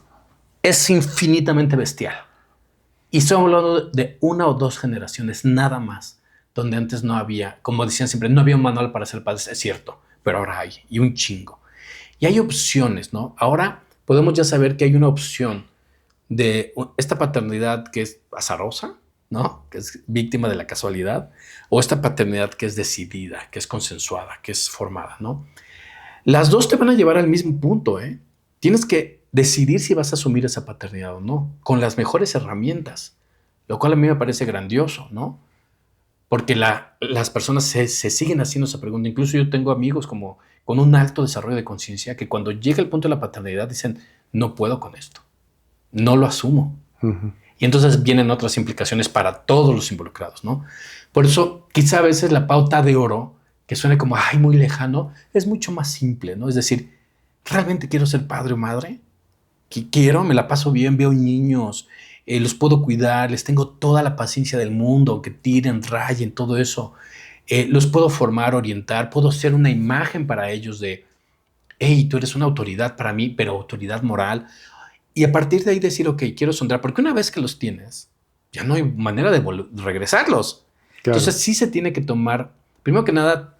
infinitamente bestial. Y estamos hablando de 1 o 2 generaciones, nada más, donde antes no había, como decían siempre, no había un manual para ser padres, es cierto, pero ahora hay, y un chingo. Y hay opciones, ¿no? Ahora podemos ya saber que hay una opción de esta paternidad que es azarosa, ¿no? Que es víctima de la casualidad, o esta paternidad que es decidida, que es consensuada, que es formada, ¿no? Las dos te van a llevar al mismo punto, ¿eh? Tienes que decidir si vas a asumir esa paternidad o no, con las mejores herramientas, lo cual a mí me parece grandioso, ¿no? Porque las personas se siguen haciendo esa pregunta. Incluso yo tengo amigos como con un alto desarrollo de conciencia que cuando llega el punto de la paternidad dicen, no puedo con esto, no lo asumo. Uh-huh. Y entonces vienen otras implicaciones para todos los involucrados, ¿no? Por eso quizá a veces la pauta de oro, que suene como, ay, muy lejano, es mucho más simple, ¿no? Es decir, ¿realmente quiero ser padre o madre? Quiero, me la paso bien, veo niños, los puedo cuidar, les tengo toda la paciencia del mundo, que tiren, rayen, todo eso. Los puedo formar, orientar, puedo ser una imagen para ellos de, hey, tú eres una autoridad para mí, pero autoridad moral. Y a partir de ahí decir, ok, quiero sondar, porque una vez que los tienes, ya no hay manera de regresarlos. Claro. Entonces sí se tiene que tomar, primero que nada,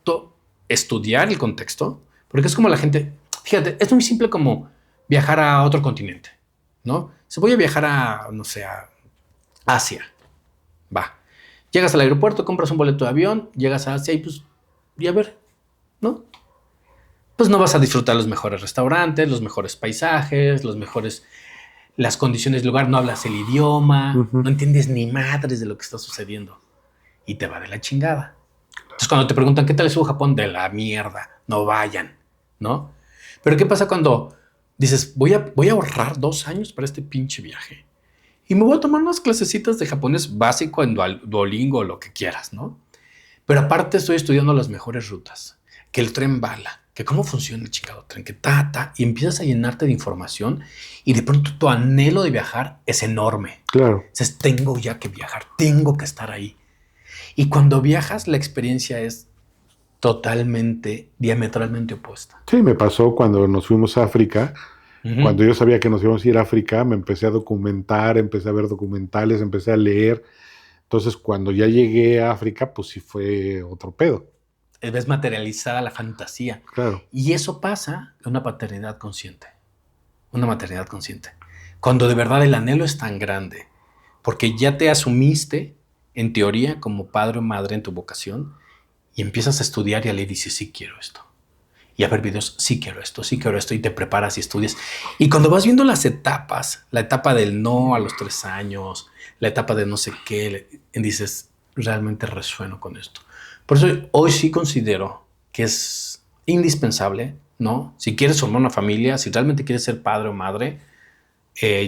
estudiar el contexto, porque es como la gente, fíjate, es muy simple como viajar a otro continente, ¿no? Se voy a viajar a, no sé, a Asia, va. Llegas al aeropuerto, compras un boleto de avión, llegas a Asia y pues, y a ver, ¿no? Pues no vas a disfrutar los mejores restaurantes, los mejores paisajes, las condiciones del lugar, no hablas el idioma, Ujú. no entiendes ni madres de lo que está sucediendo y te va de la chingada. Entonces cuando te preguntan qué tal estuvo Japón, de la mierda, no vayan, ¿no? Pero ¿qué pasa cuando dices, voy a ahorrar 2 años para este pinche viaje y me voy a tomar unas clasecitas de japonés básico en Duolingo o lo que quieras, ¿no? Pero aparte estoy estudiando las mejores rutas, que el tren bala, que cómo funciona el chingado tren, que y empiezas a llenarte de información y de pronto tu anhelo de viajar es enorme. Claro. Dices, tengo ya que viajar, tengo que estar ahí. Y cuando viajas, la experiencia es totalmente, diametralmente opuesta. Sí, me pasó cuando nos fuimos a África. Cuando yo sabía que nos íbamos a ir a África, me empecé a documentar, empecé a ver documentales, empecé a leer. Entonces, cuando ya llegué a África, pues sí fue otro pedo. Ves materializada la fantasía. Claro. Y eso pasa en una paternidad consciente. Una maternidad consciente. Cuando de verdad el anhelo es tan grande, porque ya te asumiste, en teoría, como padre o madre en tu vocación, y empiezas a estudiar y a leer y dices, sí quiero esto. Y a ver videos, sí quiero esto, y te preparas y estudias. Y cuando vas viendo las etapas, la etapa del no a los 3 años, la etapa de no sé qué, dices, realmente resueno con esto. Por eso hoy sí considero que es indispensable, ¿no? Si quieres formar una familia, si realmente quieres ser padre o madre,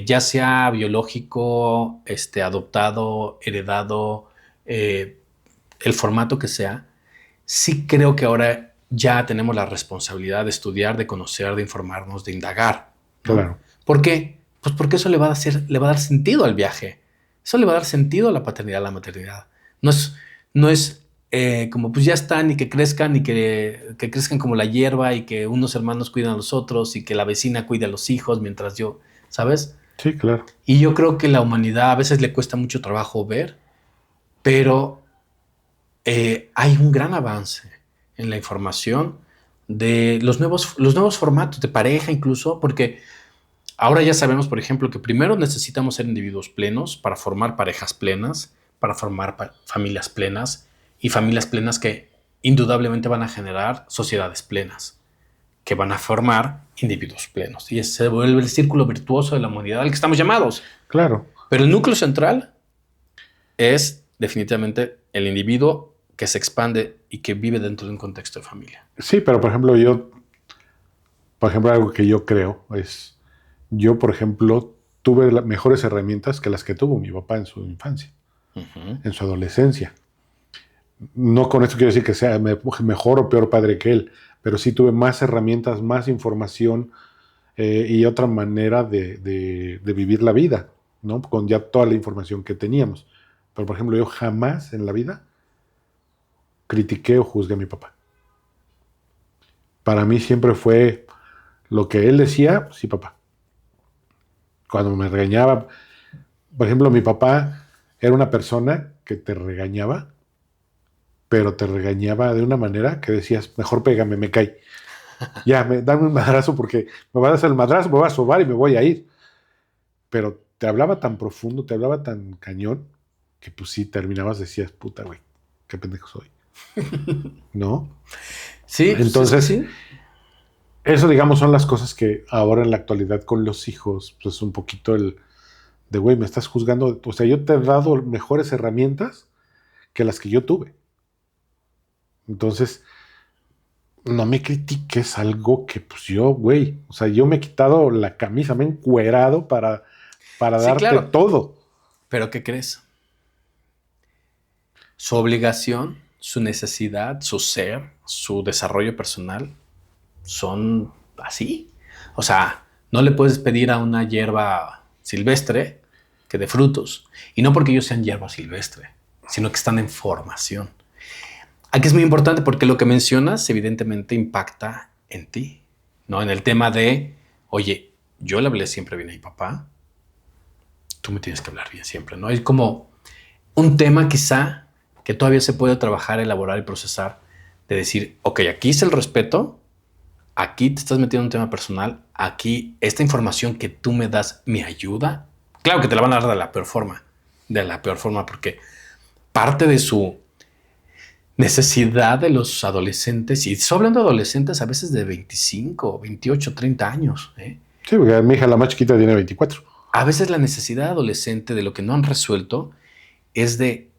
ya sea biológico, adoptado, heredado, el formato que sea, sí creo que ahora ya tenemos la responsabilidad de estudiar, de conocer, de informarnos, de indagar, ¿no? Claro. ¿Por qué? Pues porque eso le va a dar sentido al viaje. Eso le va a dar sentido a la paternidad, a la maternidad. No es como pues ya están y que crezcan y que crezcan como la hierba y que unos hermanos cuidan a los otros y que la vecina cuida a los hijos mientras yo, ¿sabes? Sí, claro. Y yo creo que la humanidad a veces le cuesta mucho trabajo ver, pero hay un gran avance en la información de los nuevos formatos de pareja incluso, porque ahora ya sabemos, por ejemplo, que primero necesitamos ser individuos plenos para formar parejas plenas, para formar familias plenas y familias plenas que indudablemente van a generar sociedades plenas, que van a formar individuos plenos. Y ese se vuelve el círculo virtuoso de la humanidad al que estamos llamados. Claro. Pero el núcleo central es definitivamente el individuo que se expande y que vive dentro de un contexto de familia. Sí, pero por ejemplo, algo que yo creo es, yo, por ejemplo, tuve mejores herramientas que las que tuvo mi papá en su infancia, en su adolescencia. No con esto quiero decir que sea mejor o peor padre que él, pero sí tuve más herramientas, más información y otra manera de vivir la vida, ¿no? Con ya toda la información que teníamos. Pero, por ejemplo, yo jamás en la vida critiqué o juzgué a mi papá. Para mí siempre fue lo que él decía, sí, papá. Cuando me regañaba, por ejemplo, mi papá era una persona que te regañaba, pero te regañaba de una manera que decías, mejor pégame, me cae. Ya, dame un madrazo porque me vas a hacer el madrazo, me voy a sobar y me voy a ir. Pero te hablaba tan profundo, te hablaba tan cañón, que pues sí, terminabas, decías, puta, güey, qué pendejo soy. ¿No? Sí, Entonces, sí. Eso, digamos, son las cosas que ahora en la actualidad con los hijos, pues es un poquito el de, güey, me estás juzgando. O sea, yo te he dado mejores herramientas que las que yo tuve. Entonces, no me critiques algo que, pues yo, güey, o sea, yo me he quitado la camisa, me he encuerado para Sí, darte claro. todo. Pero ¿qué crees? Su obligación, su necesidad, su ser, su desarrollo personal son así. O sea, no le puedes pedir a una hierba silvestre que dé frutos. Y no porque ellos sean hierba silvestre, sino que están en formación. Aquí es muy importante porque lo que mencionas evidentemente impacta en ti, ¿no? En el tema de, oye, yo le hablé siempre bien a mi papá, tú me tienes que hablar bien siempre, ¿no? Es como un tema quizá que todavía se puede trabajar, elaborar y procesar, de decir, ok, aquí es el respeto, aquí te estás metiendo en un tema personal, aquí esta información que tú me das me ayuda. Claro que te la van a dar de la peor forma, porque parte de su necesidad de los adolescentes, y estoy hablando de adolescentes a veces de 25, 28, 30 años, ¿eh? Sí, porque mi hija la más chiquita tiene 24. A veces la necesidad adolescente de lo que no han resuelto es de...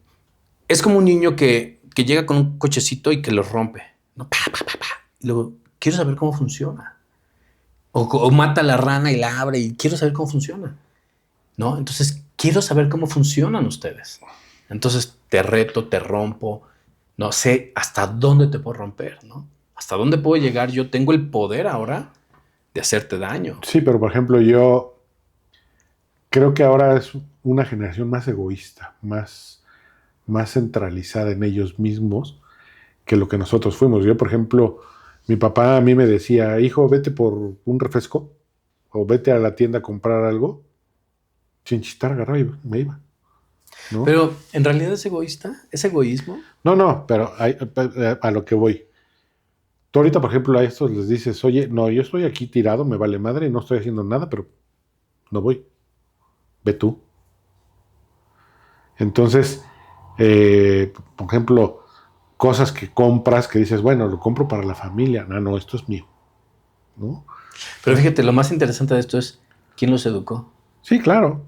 Es como un niño que llega con un cochecito y que lo rompe. ¿No? Pa, pa, pa, pa. Y luego, quiero saber cómo funciona. O mata a la rana y la abre y quiero saber cómo funciona. ¿No? Entonces, quiero saber cómo funcionan ustedes. Entonces, te reto, te rompo. No sé hasta dónde te puedo romper, ¿no? Hasta dónde puedo llegar. Yo tengo el poder ahora de hacerte daño. Sí, pero por ejemplo, yo creo que ahora es una generación más egoísta, más centralizada en ellos mismos que lo que nosotros fuimos. Yo, por ejemplo, mi papá a mí me decía, hijo, vete por un refresco o vete a la tienda a comprar algo. Sin chistar, agarraba y me iba, ¿no? Pero, ¿en realidad es egoísta? ¿Es egoísmo? No, pero a lo que voy. Tú ahorita, por ejemplo, a estos les dices, oye, no, yo estoy aquí tirado, me vale madre, no estoy haciendo nada, pero no voy. Ve tú. Entonces, por ejemplo, cosas que compras que dices, bueno, lo compro para la familia. No, esto es mío, ¿no? Pero fíjate, lo más interesante de esto es quién los educó. Sí, claro,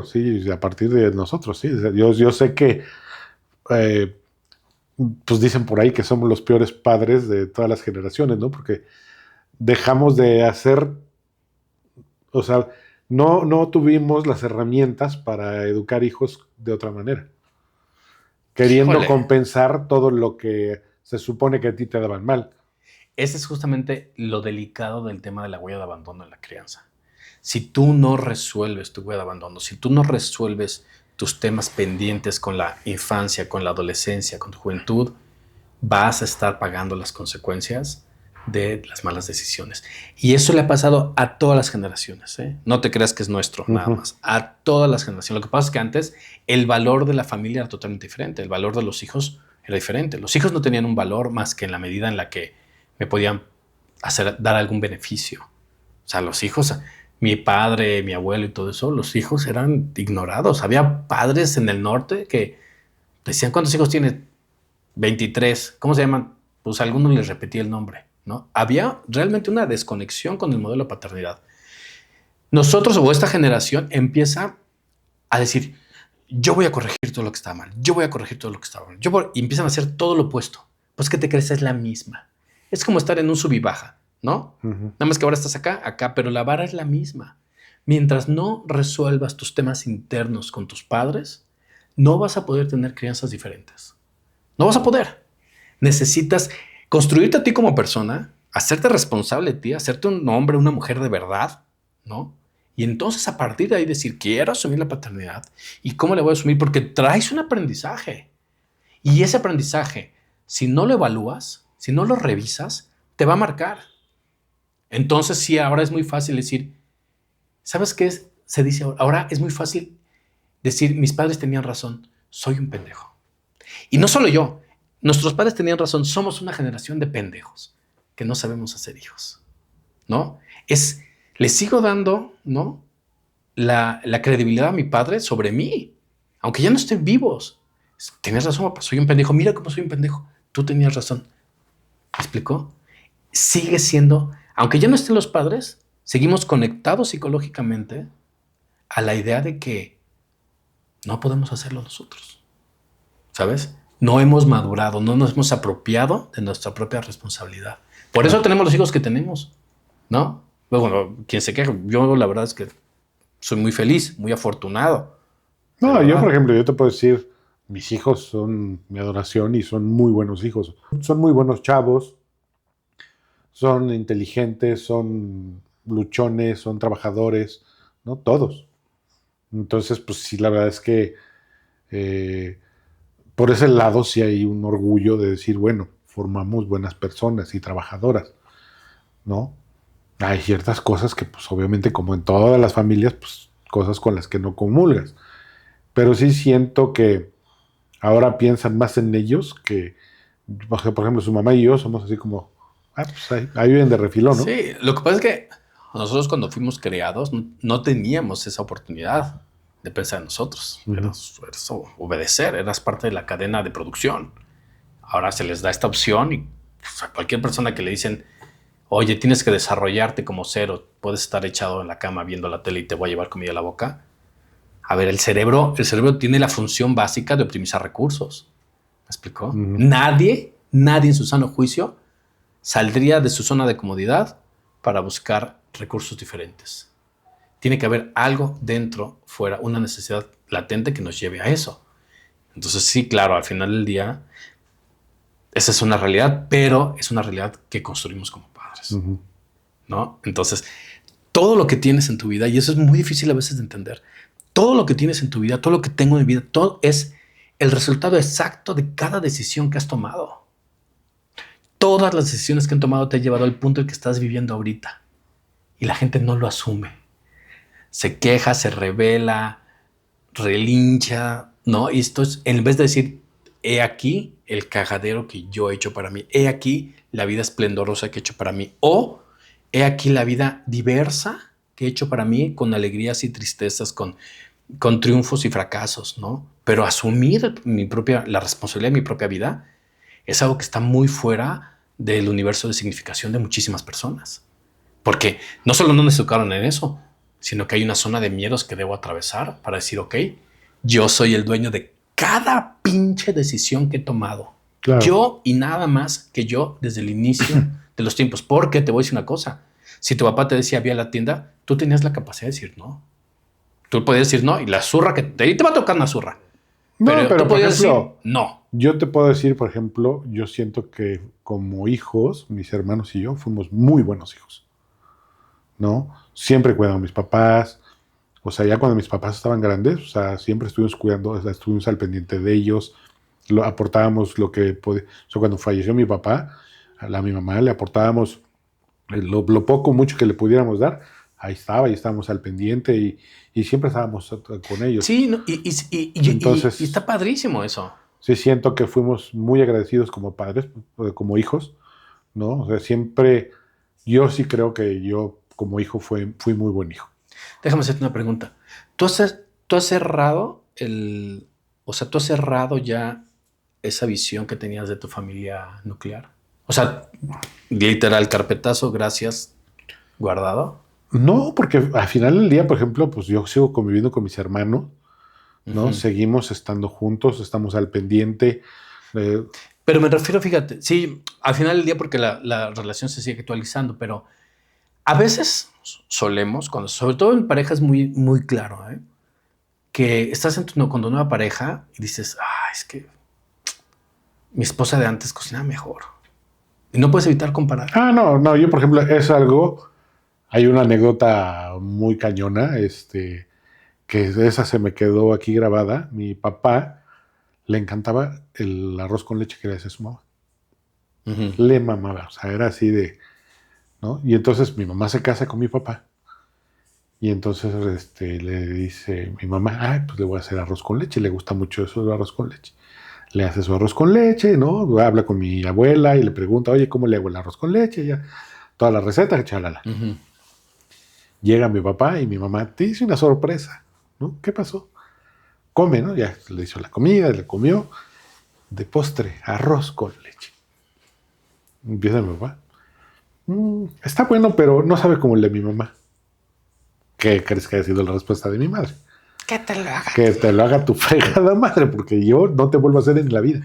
sí, a partir de nosotros, sí. Yo sé que, eh, pues dicen por ahí que somos los peores padres de todas las generaciones, ¿no? Porque dejamos de hacer, o sea, no tuvimos las herramientas para educar hijos de otra manera, queriendo Híjole, compensar todo lo que se supone que a ti te daban mal. ese es justamente lo delicado del tema de la huella de abandono en la crianza. Si tú no resuelves tu huella de abandono, si tú no resuelves tus temas pendientes con la infancia, con la adolescencia, con tu juventud, vas a estar pagando las consecuencias de las malas decisiones. Y eso le ha pasado a todas las generaciones, ¿eh? No te creas que es nuestro, nada más. A todas las generaciones. Lo que pasa es que antes el valor de la familia era totalmente diferente. El valor de los hijos era diferente. Los hijos no tenían un valor más que en la medida en la que me podían dar algún beneficio. O sea, los hijos, mi padre, mi abuelo y todo eso, los hijos eran ignorados. Había padres en el norte que decían, ¿cuántos hijos tienes? 23. ¿Cómo se llaman? Pues a algunos les repetí el nombre, ¿no? Había realmente una desconexión con el modelo de paternidad. Nosotros o esta generación empieza a decir, yo voy a corregir todo lo que está mal, yo voy a corregir todo lo que está mal, y empiezan a hacer todo lo opuesto. Pues que te crees es la misma. Es como estar en un sub y baja, ¿no? Nada más que ahora estás acá, pero la vara es la misma. Mientras no resuelvas tus temas internos con tus padres, no vas a poder tener crianzas diferentes. No vas a poder. Necesitas construirte a ti como persona, hacerte responsable de ti, hacerte un hombre, una mujer de verdad, ¿no? Y entonces a partir de ahí decir, quiero asumir la paternidad. ¿Y cómo le voy a asumir? Porque traes un aprendizaje. Y ese aprendizaje, si no lo evalúas, si no lo revisas, te va a marcar. Entonces sí, ahora es muy fácil decir, ¿sabes qué es? Se dice ahora es muy fácil decir, mis padres tenían razón, soy un pendejo. Y no solo yo, nuestros padres tenían razón, somos una generación de pendejos que no sabemos hacer hijos, ¿no? Le sigo dando, ¿no? La credibilidad a mi padre sobre mí, aunque ya no estén vivos. Tienes razón, papá, soy un pendejo, mira cómo soy un pendejo, tú tenías razón. ¿Me explicó? Sigue siendo, aunque ya no estén los padres, seguimos conectados psicológicamente a la idea de que no podemos hacerlo nosotros. ¿Sabes? No hemos madurado, no nos hemos apropiado de nuestra propia responsabilidad. Por eso tenemos los hijos que tenemos, ¿no? Bueno, quien se queja, yo la verdad es que soy muy feliz, muy afortunado. No, yo por ejemplo, yo te puedo decir, mis hijos son mi adoración y son muy buenos hijos. Son muy buenos chavos, son inteligentes, son luchones, son trabajadores, ¿no? Todos. Entonces, pues sí, la verdad es que eh, por ese lado sí hay un orgullo de decir, bueno, formamos buenas personas y trabajadoras, ¿no? Hay ciertas cosas que, pues obviamente, como en todas las familias, pues cosas con las que no comulgas. Pero sí siento que ahora piensan más en ellos que, por ejemplo, su mamá y yo somos así como, pues ahí viven de refilón, ¿no? Sí, lo que pasa es que nosotros cuando fuimos creados no teníamos esa oportunidad de pensar en nosotros. Uh-huh. Eras obedecer, eras parte de la cadena de producción. Ahora se les da esta opción y pues, a cualquier persona que le dicen, oye, tienes que desarrollarte como cero, puedes estar echado en la cama viendo la tele y te voy a llevar comida a la boca. A ver, el cerebro tiene la función básica de optimizar recursos. ¿Me explicó? Uh-huh. Nadie en su sano juicio saldría de su zona de comodidad para buscar recursos diferentes. Tiene que haber algo dentro, fuera, una necesidad latente que nos lleve a eso. Entonces sí, claro, al final del día, esa es una realidad, pero es una realidad que construimos como padres, Uh-huh. ¿no? Entonces, todo lo que tienes en tu vida, y eso es muy difícil a veces de entender, todo lo que tienes en tu vida, todo lo que tengo en mi vida, todo es el resultado exacto de cada decisión que has tomado. Todas las decisiones que han tomado te han llevado al punto en que estás viviendo ahorita. Y la gente no lo asume. Se queja, se revela, relincha, ¿no? Y esto es, en vez de decir, he aquí el cagadero que yo he hecho para mí, he aquí la vida esplendorosa que he hecho para mí, o he aquí la vida diversa que he hecho para mí, con alegrías y tristezas, con triunfos y fracasos, ¿no? Pero asumir la responsabilidad de mi propia vida es algo que está muy fuera del universo de significación de muchísimas personas. Porque no solo no nos educaron en eso, sino que hay una zona de miedos que debo atravesar para decir, ok, yo soy el dueño de cada pinche decisión que he tomado. Claro. Yo y nada más que yo desde el inicio de los tiempos. Porque te voy a decir una cosa. Si tu papá te decía, ve a la tienda, tú tenías la capacidad de decir no. Tú podías decir no y la zurra que te va a tocar una zurra. No, pero tú podías decir no. Yo te puedo decir, por ejemplo, yo siento que como hijos, mis hermanos y yo fuimos muy buenos hijos, ¿no? Siempre cuidamos a mis papás, o sea, ya cuando mis papás estaban grandes, o sea, siempre estuvimos cuidando, o sea, estuvimos al pendiente de ellos, aportábamos lo que podía. O sea, cuando falleció mi papá, a mi mamá le aportábamos lo poco, mucho que le pudiéramos dar. Ahí estaba, y estábamos al pendiente y siempre estábamos con ellos. Sí, no, entonces, y está padrísimo eso. Sí, siento que fuimos muy agradecidos como padres, como hijos, ¿no? O sea, siempre, yo sí creo que yo como hijo fui muy buen hijo. Déjame hacerte una pregunta. ¿Tú has cerrado tú has cerrado ya esa visión que tenías de tu familia nuclear? O sea, literal, carpetazo, gracias, guardado. No, porque al final del día, por ejemplo, pues yo sigo conviviendo con mis hermanos, ¿no? Uh-huh. Seguimos estando juntos, estamos al pendiente. Pero me refiero, fíjate, sí, al final del día, porque la relación se sigue actualizando, pero a veces solemos, sobre todo en parejas, muy, muy claro, que estás con tu nueva pareja y dices, es que mi esposa de antes cocinaba mejor. Y no puedes evitar comparar. No, yo por ejemplo, es algo, hay una anécdota muy cañona, que esa se me quedó aquí grabada. Mi papá le encantaba el arroz con leche que le hacía su mamá. Uh-huh. Le mamaba, o sea, era así de, ¿no? Y entonces mi mamá se casa con mi papá. Y entonces le dice mi mamá, pues le voy a hacer arroz con leche, le gusta mucho eso del arroz con leche. Le hace su arroz con leche, ¿no? Habla con mi abuela y le pregunta, oye, ¿cómo le hago el arroz con leche? Ya, todas las recetas, chalala. Uh-huh. Llega mi papá y mi mamá te dice una sorpresa, ¿no? ¿Qué pasó? Come, ¿no? Ya le hizo la comida, le comió. De postre, arroz con leche. Empieza mi papá. Está bueno, pero no sabe cómo el de mi mamá. ¿Qué crees que haya sido la respuesta de mi madre? Que te lo haga. Que te lo haga tu fregada madre, porque yo no te vuelvo a hacer en la vida.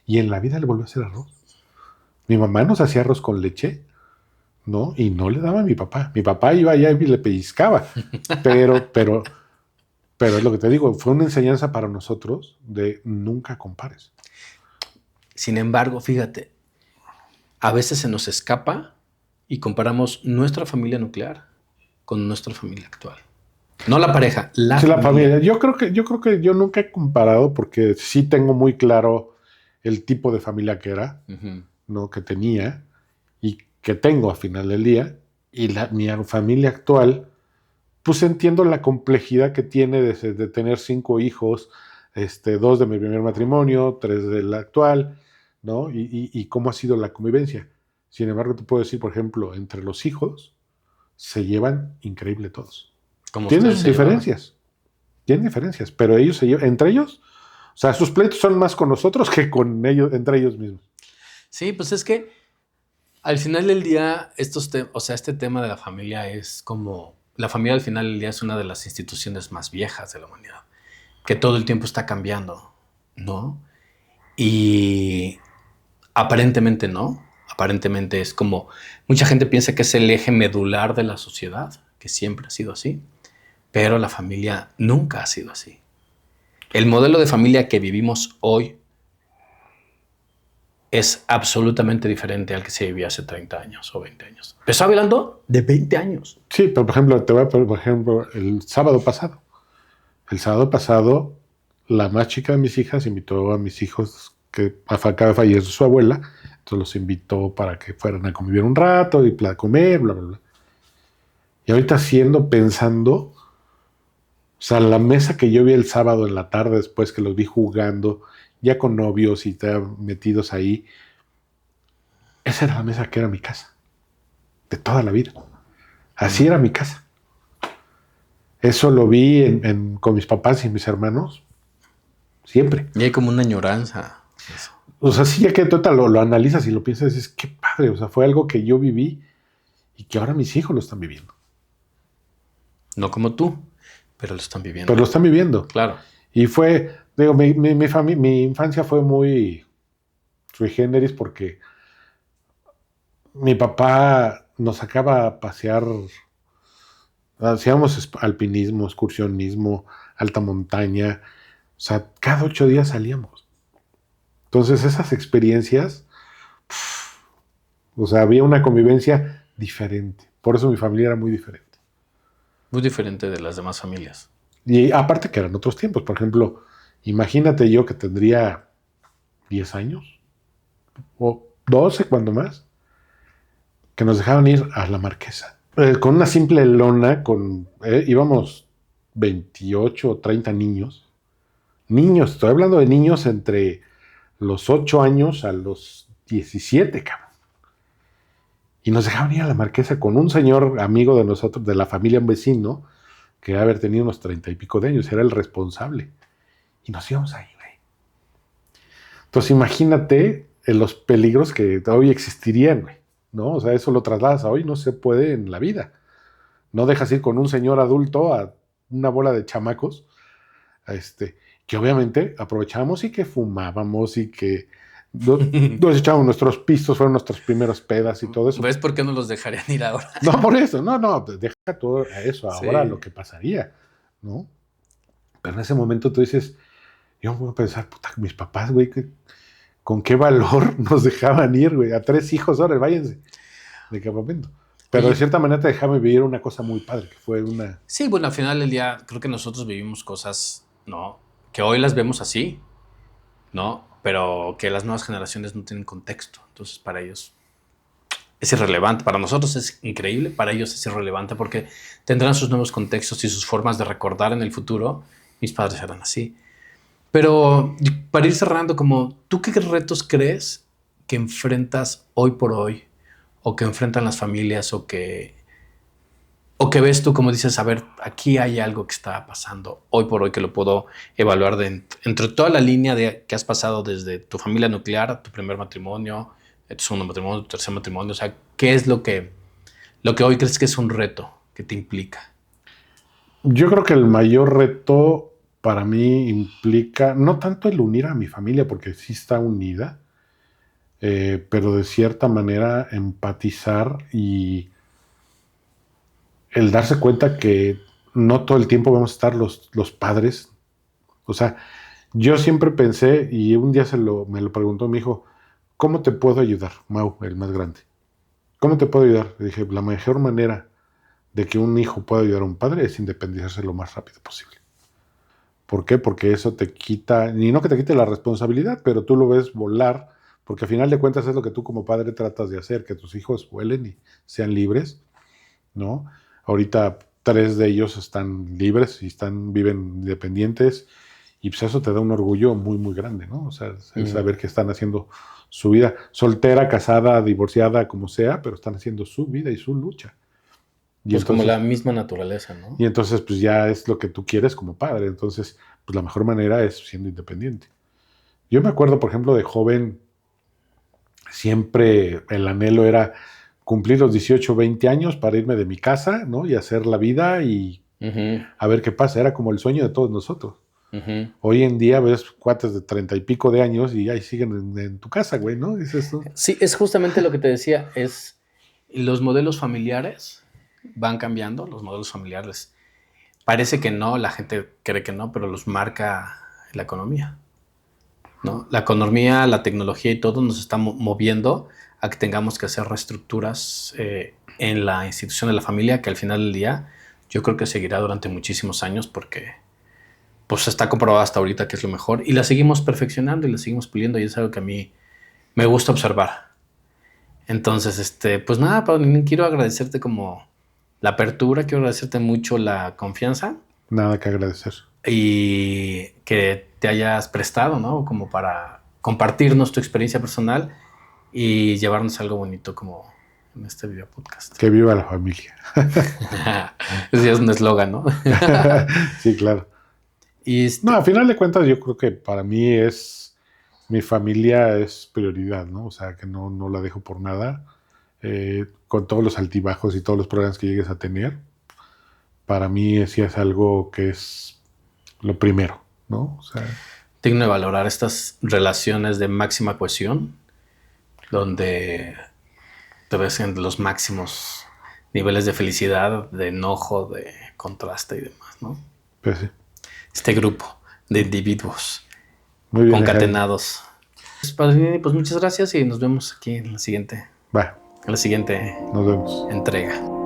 Y en la vida le volvió a hacer arroz. Mi mamá nos hacía arroz con leche, ¿no? Y no le daba a mi papá. Mi papá iba allá y le pellizcaba. Pero es lo que te digo, fue una enseñanza para nosotros de nunca compares. Sin embargo, fíjate, a veces se nos escapa y comparamos nuestra familia nuclear con nuestra familia actual. No la pareja, la familia. Yo creo que yo nunca he comparado porque sí tengo muy claro el tipo de familia que era, uh-huh, ¿no? Que tenía y que tengo al final del día. Y mi familia actual, pues entiendo la complejidad que tiene de tener 5 hijos, 2 de mi primer matrimonio, 3 del actual, ¿no? Y cómo ha sido la convivencia. Sin embargo, te puedo decir, por ejemplo, entre los hijos se llevan increíble todos. Como Tienen ustedes sus se llevaban. diferencias, pero ellos se llevan, entre ellos, o sea, sus pleitos son más con nosotros que con ellos, entre ellos mismos. Sí, pues es que al final del día, o sea, este tema de la familia es como, la familia al final del día es una de las instituciones más viejas de la humanidad, que todo el tiempo está cambiando, ¿no? Y aparentemente no, aparentemente es como, mucha gente piensa que es el eje medular de la sociedad, que siempre ha sido así, pero la familia nunca ha sido así. El modelo de familia que vivimos hoy es absolutamente diferente al que se vivía hace 30 años o 20 años. Pero estoy hablando de 20 años. Sí, pero por ejemplo, te voy a poner, por ejemplo, el sábado pasado. El sábado pasado, la más chica de mis hijas invitó a mis hijos, que acaba de fallecer su abuela, entonces los invitó para que fueran a convivir un rato y comer, bla, bla, bla. Y ahorita pensando, o sea, la mesa que yo vi el sábado en la tarde, después que los vi jugando, ya con novios y metidos ahí, esa era la mesa que era mi casa, de toda la vida. Así era mi casa. Eso lo vi con mis papás y mis hermanos siempre. Y hay como una añoranza. Eso. O sea, sí, ya que tú lo analizas y lo piensas, dices, qué padre, o sea, fue algo que yo viví y que ahora mis hijos lo están viviendo. No como tú, pero lo están viviendo. Pero lo están viviendo. Claro. Y fue, digo, mi infancia fue muy sui generis porque mi papá nos sacaba a pasear, hacíamos alpinismo, excursionismo, alta montaña, o sea, cada 8 días salíamos. Entonces esas experiencias, o sea, había una convivencia diferente. Por eso mi familia era muy diferente. Muy diferente de las demás familias. Y aparte que eran otros tiempos. Por ejemplo, imagínate yo que tendría 10 años o 12 cuando más, que nos dejaban ir a la Marquesa. Con una simple lona, íbamos 28 o 30 niños. Niños, estoy hablando de niños entre los 8 años a los 17, cabrón. Y nos dejaban ir a la Marquesa con un señor amigo de nosotros, de la familia, un vecino, que debe haber tenido unos 30 y pico de años, era el responsable. Y nos íbamos ahí, güey. Entonces imagínate los peligros que hoy existirían, güey, ¿no? O sea, eso lo trasladas a hoy, no se puede en la vida. No dejas ir con un señor adulto a una bola de chamacos, que obviamente aprovechábamos y que fumábamos y que nos echábamos nuestros pistos, fueron nuestros primeros pedas y todo eso. ¿Ves por qué no los dejarían ir ahora? No, por eso, no, deja todo eso ahora, Sí. lo que pasaría, ¿no? Pero en ese momento tú dices, yo me voy a pensar, puta, mis papás, güey, con qué valor nos dejaban ir, güey, a 3 hijos, ahora váyanse de campamento. Pero Oye, de cierta manera te dejaban vivir una cosa muy padre, que fue una... sí, bueno, al final del día creo que nosotros vivimos cosas, ¿no? Que hoy las vemos así, ¿no? Pero que las nuevas generaciones no tienen contexto. Entonces, para ellos es irrelevante. Para nosotros es increíble, para ellos es irrelevante porque tendrán sus nuevos contextos y sus formas de recordar en el futuro. Mis padres eran así. Pero para ir cerrando, como, ¿tú qué retos crees que enfrentas hoy por hoy? O que enfrentan las familias o que ves tú como dices, a ver, aquí hay algo que está pasando hoy por hoy que lo puedo evaluar entre toda la línea que has pasado desde tu familia nuclear, tu primer matrimonio, tu segundo matrimonio, tu tercer matrimonio, o sea, ¿qué es lo que hoy crees que es un reto que te implica? Yo creo que el mayor reto para mí implica, no tanto el unir a mi familia, porque sí está unida, pero de cierta manera empatizar y el darse cuenta que no todo el tiempo vamos a estar los padres. O sea, yo siempre pensé, y un día me lo preguntó mi hijo, ¿cómo te puedo ayudar, Mau, el más grande? ¿Cómo te puedo ayudar? Le dije, la mejor manera de que un hijo pueda ayudar a un padre es independizarse lo más rápido posible. ¿Por qué? Porque eso te quita, y no que te quite la responsabilidad, pero tú lo ves volar, porque al final de cuentas es lo que tú como padre tratas de hacer, que tus hijos vuelen y sean libres, ¿no? Ahorita 3 de ellos están libres y viven independientes Y pues eso te da un orgullo muy, muy grande, ¿no? O sea, el saber que están haciendo su vida, soltera, casada, divorciada, como sea, pero están haciendo su vida y su lucha. Y Pues como entonces, la misma naturaleza, ¿no? y entonces, pues ya es lo que tú quieres como padre. Entonces, pues la mejor manera es siendo independiente. Yo me acuerdo, por ejemplo, de joven, siempre el anhelo era cumplir los 18, 20 años para irme de mi casa, ¿no? Y hacer la vida y Ujú, a ver qué pasa. Era como el sueño de todos nosotros. ujú. Hoy en día ves cuates de 30 y pico de años y ahí siguen en tu casa, güey, ¿no? Dices tú. Sí, es justamente lo que te decía, es los modelos familiares van cambiando, los modelos familiares. Parece que no, la gente cree que no, pero los marca la economía, ¿no? La economía, la tecnología y todo nos está moviendo a que tengamos que hacer reestructuras en la institución de la familia, que al final del día yo creo que seguirá durante muchísimos años porque pues está comprobado hasta ahorita que es lo mejor y la seguimos perfeccionando y la seguimos puliendo y es algo que a mí me gusta observar. Entonces, pues nada, Pablo, quiero agradecerte como la apertura, quiero agradecerte mucho la confianza Nada que agradecer. y que te hayas prestado, ¿no? Como para compartirnos tu experiencia personal y llevarnos algo bonito como en este video podcast. Que viva la familia. Ese es un eslogan, ¿no? Sí, claro. Y No, a final de cuentas yo creo que para mí mi familia es prioridad, ¿no? O sea, que no la dejo por nada. Con todos los altibajos y todos los problemas que llegues a tener, para mí sí es algo que es lo primero, ¿no? O sea, digno de valorar estas relaciones de máxima cohesión, donde te ves en los máximos niveles de felicidad, de enojo, de contraste y demás, ¿no? pues sí. Este grupo de individuos Muy bien, Jaime. concatenados. Pues, Padrini, pues muchas gracias y nos vemos aquí en Va, la siguiente nos vemos. entrega.